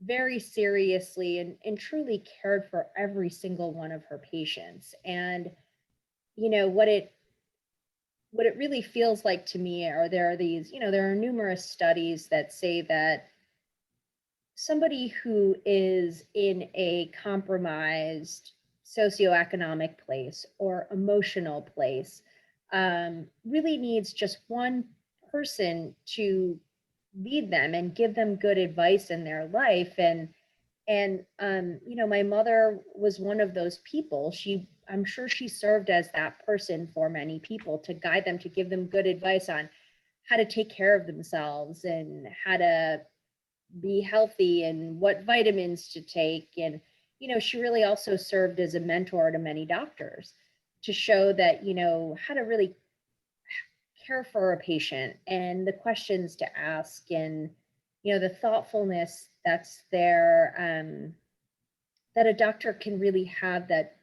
very seriously, and truly cared for every single one of her patients. And, you know, what it really feels like to me are there are numerous studies that say that somebody who is in a compromised socioeconomic place or emotional place really needs just one person to lead them and give them good advice in their life. And you know, my mother was one of those people. I'm sure she served as that person for many people to guide them, to give them good advice on how to take care of themselves and how to be healthy and what vitamins to take. And, you know, she really also served as a mentor to many doctors to show that, you know, how to really care for a patient and the questions to ask and, you know, the thoughtfulness that's there, that a doctor can really have that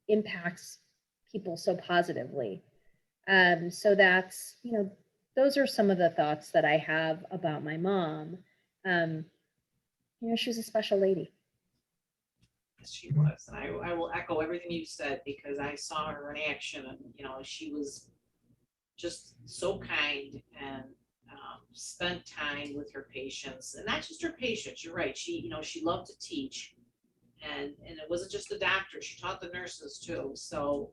impacts people so positively. So that's, you know, those are some of the thoughts that I have about my mom. You know, she was a special lady. She was, and I will echo everything you said because I saw her in action, and you know, she was just so kind and spent time with her patients, and not just her patients. You're right. She, you know, she loved to teach, and it wasn't just the doctor. She taught the nurses too. So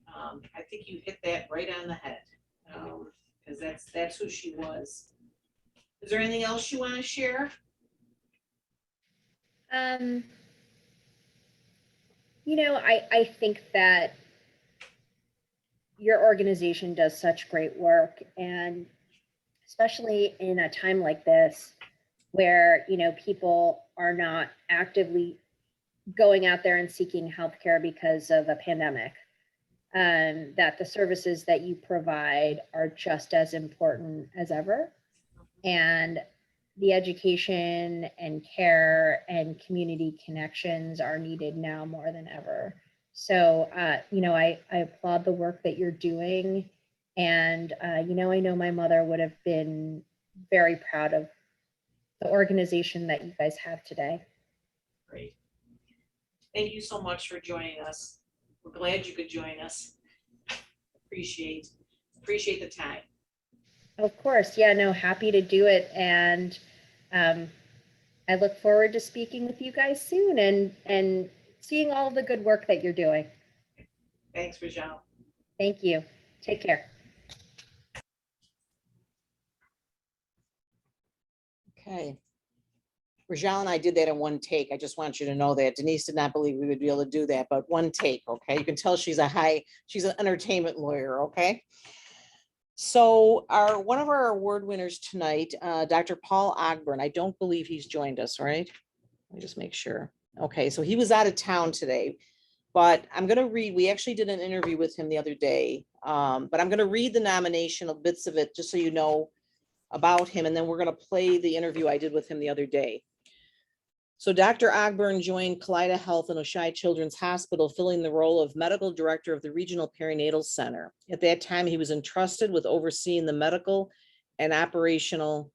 I think you hit that right on the head, because that's who she was. Is there anything else you want to share? You know, I think that your organization does such great work, and especially in a time like this where, you know, people are not actively going out there and seeking healthcare because of a pandemic, that the services that you provide are just as important as ever. And the education and care and community connections are needed now more than ever. So, you know, I applaud the work that you're doing. And, you know, I know my mother would have been very proud of the organization that you guys have today. Great. Thank you so much for joining us. We're glad you could join us. Appreciate the time. Of course. Yeah, no, happy to do it. And I look forward to speaking with you guys soon and seeing all the good work that you're doing. Thanks, Rajal. Thank you. Take care. Okay. Rajal and I did that in one take. I just want you to know that. Denise did not believe we would be able to do that, but one take, okay? You can tell she's an entertainment lawyer, okay? So one of our award winners tonight, Dr. Paul Ogburn, I don't believe he's joined us, right? Let me just make sure. Okay, so he was out of town today, but I'm gonna read, we actually did an interview with him the other day, but I'm gonna read the nomination of bits of it, just so you know about him, and then we're gonna play the interview I did with him the other day. So Dr. Ogburn joined Kaleida Health and Oshai Children's Hospital, filling the role of medical director of the Regional Perinatal Center. At that time, he was entrusted with overseeing the medical and operational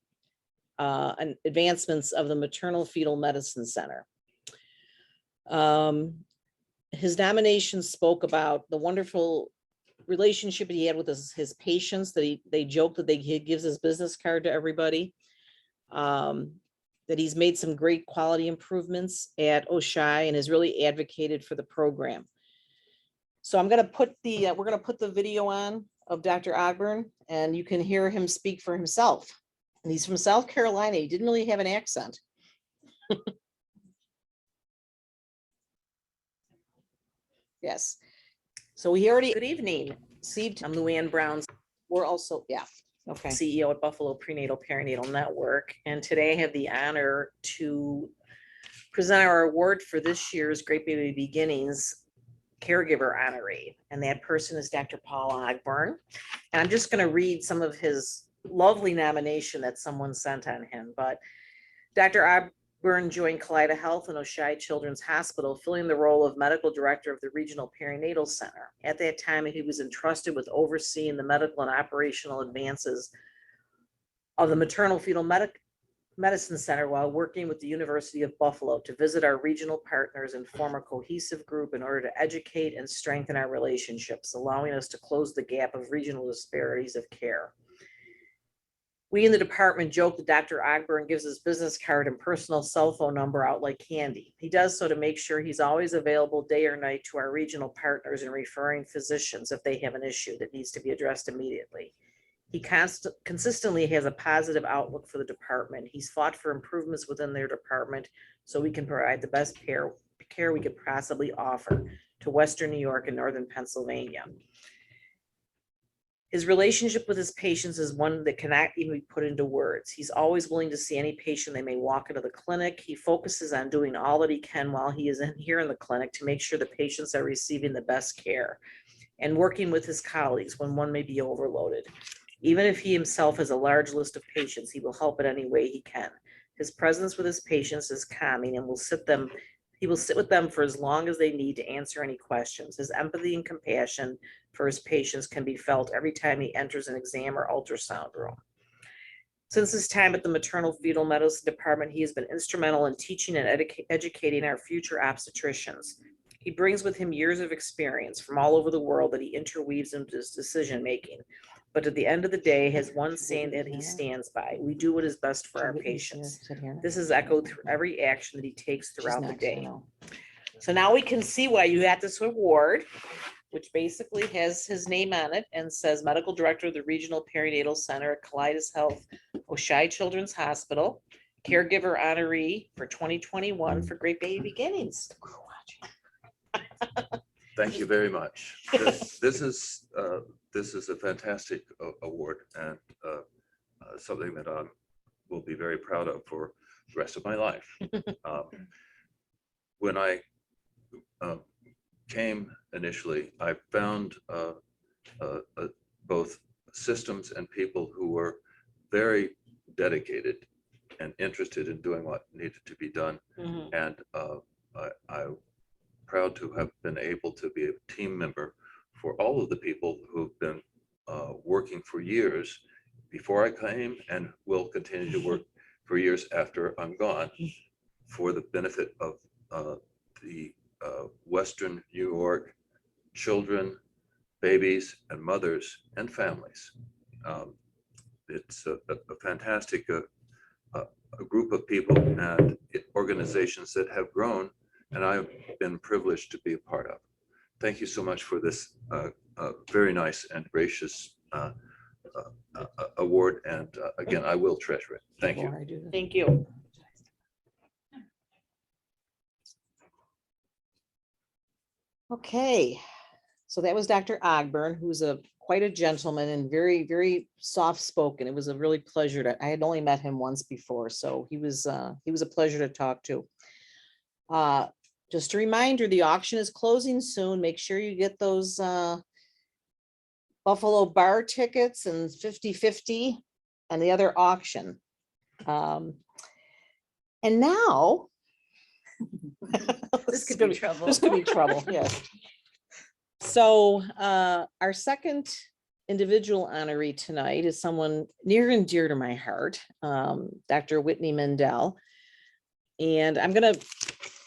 advancements of the Maternal Fetal Medicine Center. His nomination spoke about the wonderful relationship he had with his patients, that they joke that he gives his business card to everybody. That he's made some great quality improvements at Oshai and has really advocated for the program. So I'm going to put we're going to put the video on of Dr. Ogburn, and you can hear him speak for himself. And he's from South Carolina. He didn't really have an accent. Yes. So good evening. I'm Luann Brown. We're also, okay, CEO at Buffalo Prenatal Perinatal Network. And today I have the honor to present our award for this year's Great Baby Beginnings Caregiver Honoree. And that person is Dr. Paul Ogburn. And I'm just going to read some of his lovely nomination that someone sent on him. But Dr. Ogburn joined Kaleida Health and Oshai Children's Hospital, filling the role of medical director of the Regional Perinatal Center. At that time, he was entrusted with overseeing the medical and operational advances of the Maternal Fetal Medicine Center while working with the University of Buffalo to visit our regional partners and form a cohesive group in order to educate and strengthen our relationships, allowing us to close the gap of regional disparities of care. We in the department joke that Dr. Ogburn gives his business card and personal cell phone number out like candy. He does so to make sure he's always available day or night to our regional partners and referring physicians if they have an issue that needs to be addressed immediately. He consistently has a positive outlook for the department. He's fought for improvements within their department so we can provide the best care we could possibly offer to Western New York and Northern Pennsylvania. His relationship with his patients is one that cannot even be put into words. He's always willing to see any patient they may walk into the clinic. He focuses on doing all that he can while he is here in the clinic to make sure the patients are receiving the best care, and working with his colleagues when one may be overloaded. Even if he himself has a large list of patients, he will help in any way he can. His presence with his patients is calming and he will sit with them for as long as they need to answer any questions. His empathy and compassion for his patients can be felt every time he enters an exam or ultrasound room. Since his time at the maternal fetal medicine department, he has been instrumental in teaching and educating our future obstetricians. He brings with him years of experience from all over the world that he interweaves into his decision-making. But at the end of the day, has one saying that he stands by: we do what is best for our patients. This is echoed through every action that he takes throughout the day. So now we can see why you got this award, which basically has his name on it and says Medical Director of the Regional Perinatal Center at Colitis Health, Oshai Children's Hospital, Caregiver Honoree for 2021 for Great Baby Beginnings. Thank you very much. This is a fantastic award, and something that I will be very proud of for the rest of my life. When I came initially, I found both systems and people who were very dedicated and interested in doing what needed to be done. And I'm proud to have been able to be a team member for all of the people who've been working for years before I came and will continue to work for years after I'm gone for the benefit of the Western New York children, babies, and mothers and families. It's a fantastic a group of people and organizations that have grown, and I've been privileged to be a part of. Thank you so much for this very nice and gracious award, and again, I will treasure it. Thank you. Thank you. Okay, so that was Dr. Ogburn, who's quite a gentleman and very, very soft-spoken. It was a really pleasure I had only met him once before, so he was a pleasure to talk to. Just a reminder, the auction is closing soon. Make sure you get those Buffalo Bar tickets and 50/50 and the other auction. And now This could be trouble. This could be trouble, yes. So our second individual honoree tonight is someone near and dear to my heart, Dr. Whitney Mendel. And I'm going to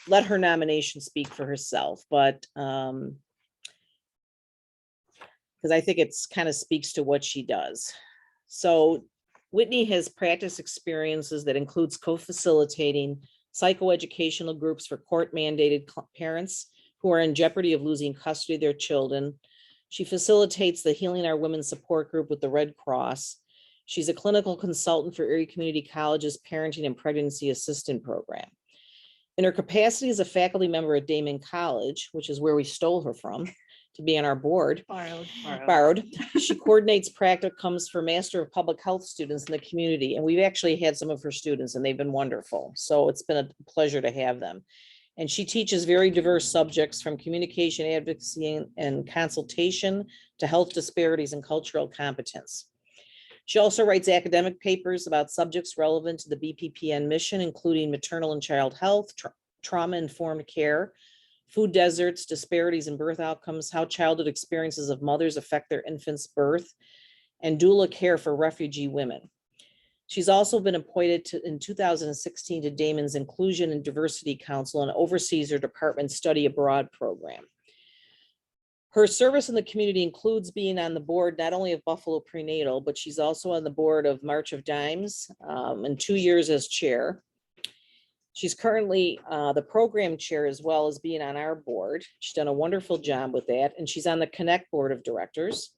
let her nomination speak for herself, but because I think it's kind of speaks to what she does. So Whitney has practice experiences that includes co-facilitating psychoeducational groups for court-mandated parents who are in jeopardy of losing custody of their children. She facilitates the Healing Our Women support group with the Red Cross. She's a clinical consultant for Erie Community College's Parenting and Pregnancy Assistant Program. In her capacity as a faculty member at Damon College, which is where we stole her from to be on our board, borrowed. She coordinates practicums for Master of Public Health students in the community. And we've actually had some of her students and they've been wonderful. So it's been a pleasure to have them. And she teaches very diverse subjects from communication, advocacy, and consultation to health disparities and cultural competence. She also writes academic papers about subjects relevant to the BPPN mission, including maternal and child health, trauma-informed care, food deserts, disparities in birth outcomes, how childhood experiences of mothers affect their infant's birth, and doula care for refugee women. She's also been appointed in 2016 to Damon's Inclusion and Diversity Council and oversees her department's study abroad program. Her service in the community includes being on the board not only of Buffalo Prenatal, but she's also on the board of March of Dimes and 2 years as chair. She's currently the program chair as well as being on our board. She's done a wonderful job with that, and she's on the Connect board of directors.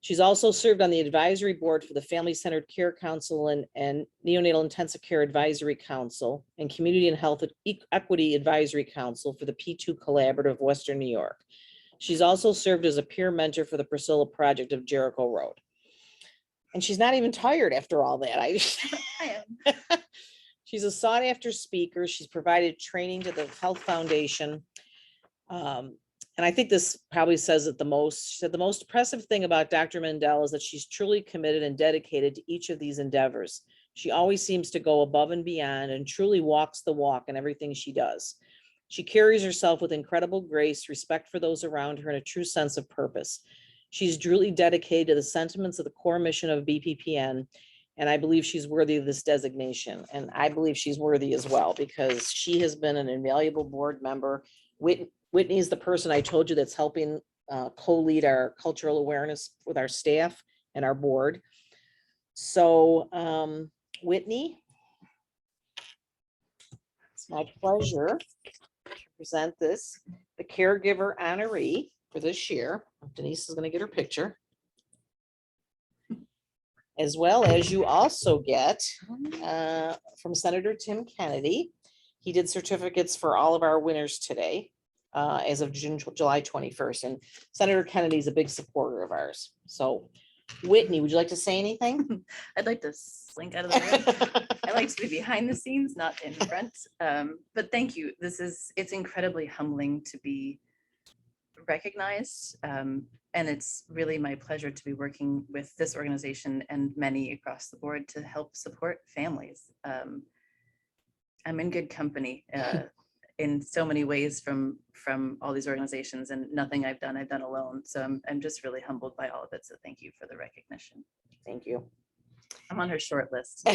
She's also served on the advisory board for the Family Centered Care Council and Neonatal Intensive Care Advisory Council and Community and Health Equity Advisory Council for the P2 Collaborative of Western New York. She's also served as a peer mentor for the Priscilla Project of Jericho Road. And she's not even tired after all that. I am. She's a sought after speaker. She's provided training to the Health Foundation. And I think this probably says it the most. She said the most impressive thing about Dr. Mendel is that she's truly committed and dedicated to each of these endeavors. She always seems to go above and beyond and truly walks the walk in everything she does. She carries herself with incredible grace, respect for those around her, and a true sense of purpose. She's truly dedicated to the sentiments of the core mission of BPPN, and I believe she's worthy of this designation. And I believe she's worthy as well because she has been an invaluable board member. Whitney is the person I told you that's helping co-lead our cultural awareness with our staff and our board. So Whitney, it's my pleasure to present this, the caregiver honoree for this year. Denise is going to get her picture. As well as you also get from Senator Tim Kennedy. He did certificates for all of our winners today as of July 21st. And Senator Kennedy is a big supporter of ours. So Whitney, would you like to say anything? I'd like to slink out of the room. I like to be behind the scenes, not in front. But thank you. It's incredibly humbling to be recognized. And it's really my pleasure to be working with this organization and many across the board to help support families. I'm in good company in so many ways from all these organizations, and nothing I've done alone. So I'm just really humbled by all of it. So thank you for the recognition. Thank you. I'm on her short list.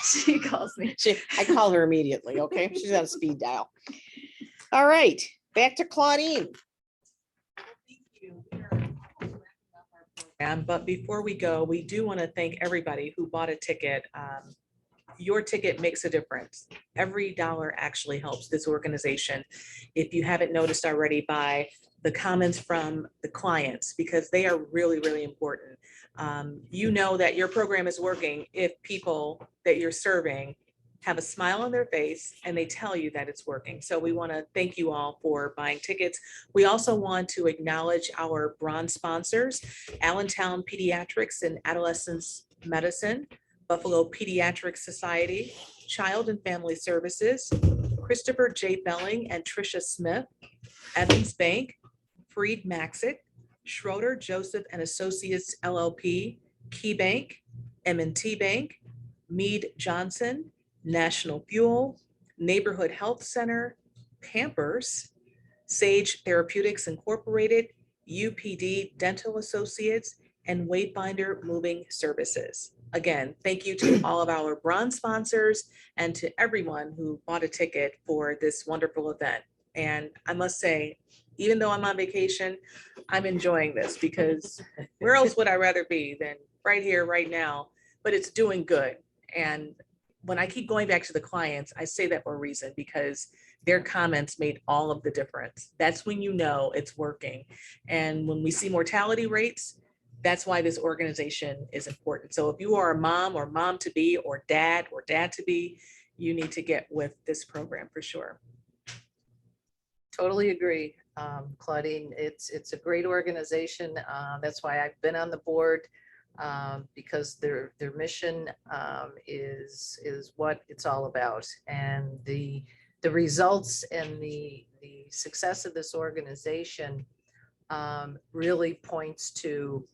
She calls me. I call her immediately. Okay. She's on speed dial. All right. Back to Claudine. But before we go, we do want to thank everybody who bought a ticket. Your ticket makes a difference. Every dollar actually helps this organization. If you haven't noticed already by the comments from the clients, because they are really, really important. You know that your program is working if people that you're serving have a smile on their face and they tell you that it's working. So we want to thank you all for buying tickets. We also want to acknowledge our bronze sponsors, Allentown Pediatrics and Adolescents Medicine, Buffalo Pediatric Society, Child and Family Services, Christopher J. Belling and Tricia Smith, Evans Bank, Freed Maxick, Schroeder Joseph and Associates LLP, Key Bank, M&T Bank, Meade Johnson, National Fuel, Neighborhood Health Center, Pampers, Sage Therapeutics Incorporated, UPD Dental Associates, and Wayfinder Moving Services. Again, thank you to all of our bronze sponsors and to everyone who bought a ticket for this wonderful event. And I must say, even though I'm on vacation, I'm enjoying this because where else would I rather be than right here, right now, but it's doing good. And when I keep going back to the clients, I say that for a reason because their comments made all of the difference. That's when you know it's working. And when we see mortality rates, that's why this organization is important. So if you are a mom or mom to be or dad to be, you need to get with this program for sure. Totally agree, Claudine. It's a great organization. That's why I've been on the board. Because their mission is what it's all about, and the results and the success of this organization really points to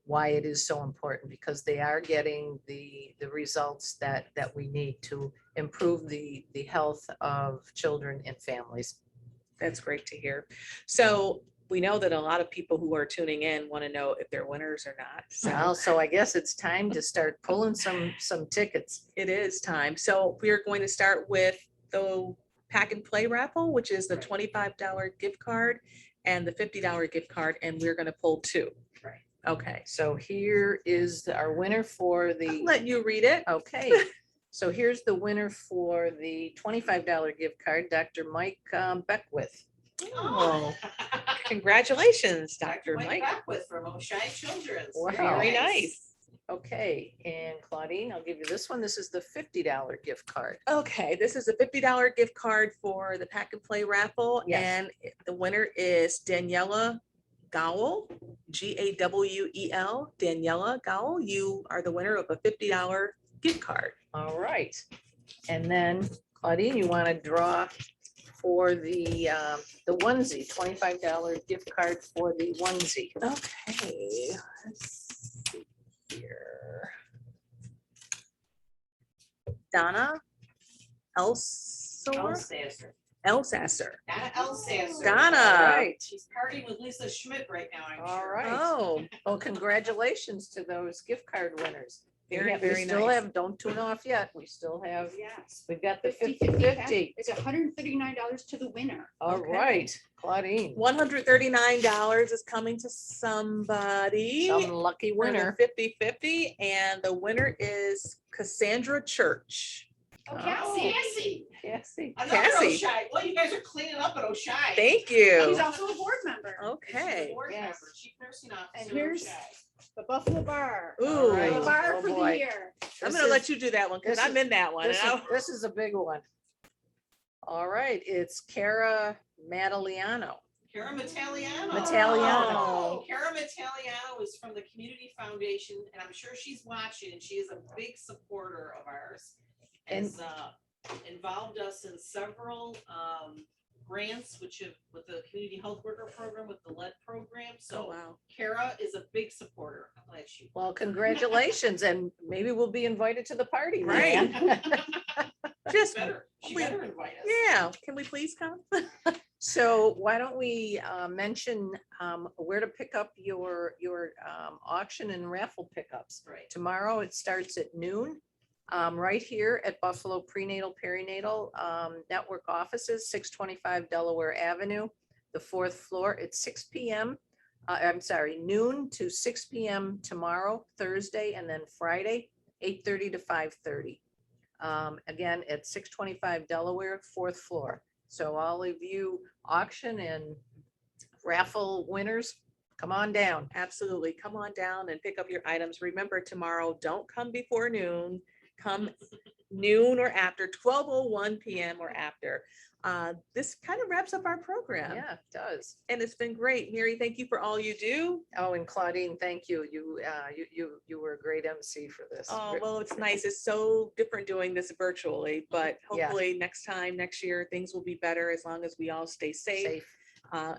why it is so important, because they are getting the results that we need to improve the health of children and families. That's great to hear. So we know that a lot of people who are tuning in want to know if they're winners or not. So I guess it's time to start pulling some tickets. It is time. So we're going to start with the pack and play raffle, which is the $25 gift card and the $50 gift card, and we're going to pull two. Right. Okay. So here is our winner for the. I'll let you read it. Okay. So here's the winner for the $25 gift card, Dr. Mike Beckwith. Oh, Congratulations, Dr. Mike. Beckwith from Oshai Children's. Wow. Very nice. Okay, and Claudine, I'll give you this one. This is the $50 gift card. Okay, this is a $50 gift card for the Pack and Play raffle. Yes. And the winner is Daniela Gowell, Gawel. Daniela Gowell, you are the winner of a $50 gift card. All right. And then Claudine, you want to draw for the onesie, $25 gift card for the onesie. Okay. Let's see here. Donna Elsasser. Elsasser. Donna Elsasser. Donna. Right. She's partying with Lisa Schmidt right now, I'm All sure. right. Oh, Well, congratulations to those gift card winners. We very, have- we very still nice. have, don't tune off yet. We still have, Yes. we've got the 50-50. 50-50. It's $139 to the winner. All Okay. right, Claudine, $139 is coming to somebody. some lucky for the winner. 50-50, and the winner is Cassandra Church. Oh, Cassie. Cassie. Another Cassie. Oshai. Well, you guys are cleaning up at Oshai. Thank She's you. also a board member. She's a Okay. board Yes. member, chief nursing officer. And at here's Oshai. the Buffalo Bar. Ooh. right. The bar Oh, for boy. the year. I'm This gonna is- let you do that one because this I'm is- in that one. This and is, this is a big one. All right, it's Cara Mataliano. Cara Mataliano. Mataliano. Oh, Cara Mataliano is from the Community Foundation, and I'm sure she's watching, and she is a big supporter of ours. And And- involved us in several grants, with the Community Health Worker Program, with the lead program. Oh, So wow. Cara is a big supporter. I'm glad she. Well, congratulations, and maybe we'll be invited to the party. Right. Leanne. Just, She we- better invite us. yeah, can we please come? So why don't we mention where to pick up your auction and raffle pickups? Right. Tomorrow it starts at noon, right here at Buffalo Prenatal Perinatal Network Offices, 625 Delaware Avenue, the 4th floor. It's 6 p.m. I'm sorry, noon to 6 p.m. tomorrow, Thursday, and then Friday, 8:30 to 5:30. Again, at 625 Delaware, 4th floor. So all of you auction and raffle winners, come on down. Absolutely. Come on down and pick up your items. Remember, tomorrow, don't come before noon. Come noon or after, 12:01 p.m. or after. This kind of wraps up our program. Yeah, it does. And it's been great. Mary, thank you for all you do. Oh, and Claudine, thank you. You were a great MC for this. Oh, well, it's nice. It's so different doing this virtually, but Yeah. hopefully next time, next year, things will be better as long as we all stay safe. Safe.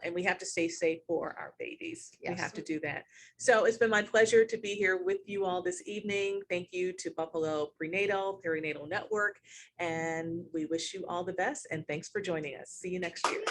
And we have to stay safe for our babies. We Yes. have to do that. So it's been my pleasure to be here with you all this evening. Thank you to Buffalo Prenatal, Perinatal Network, and we wish you all the best. And thanks for joining us. See you next year.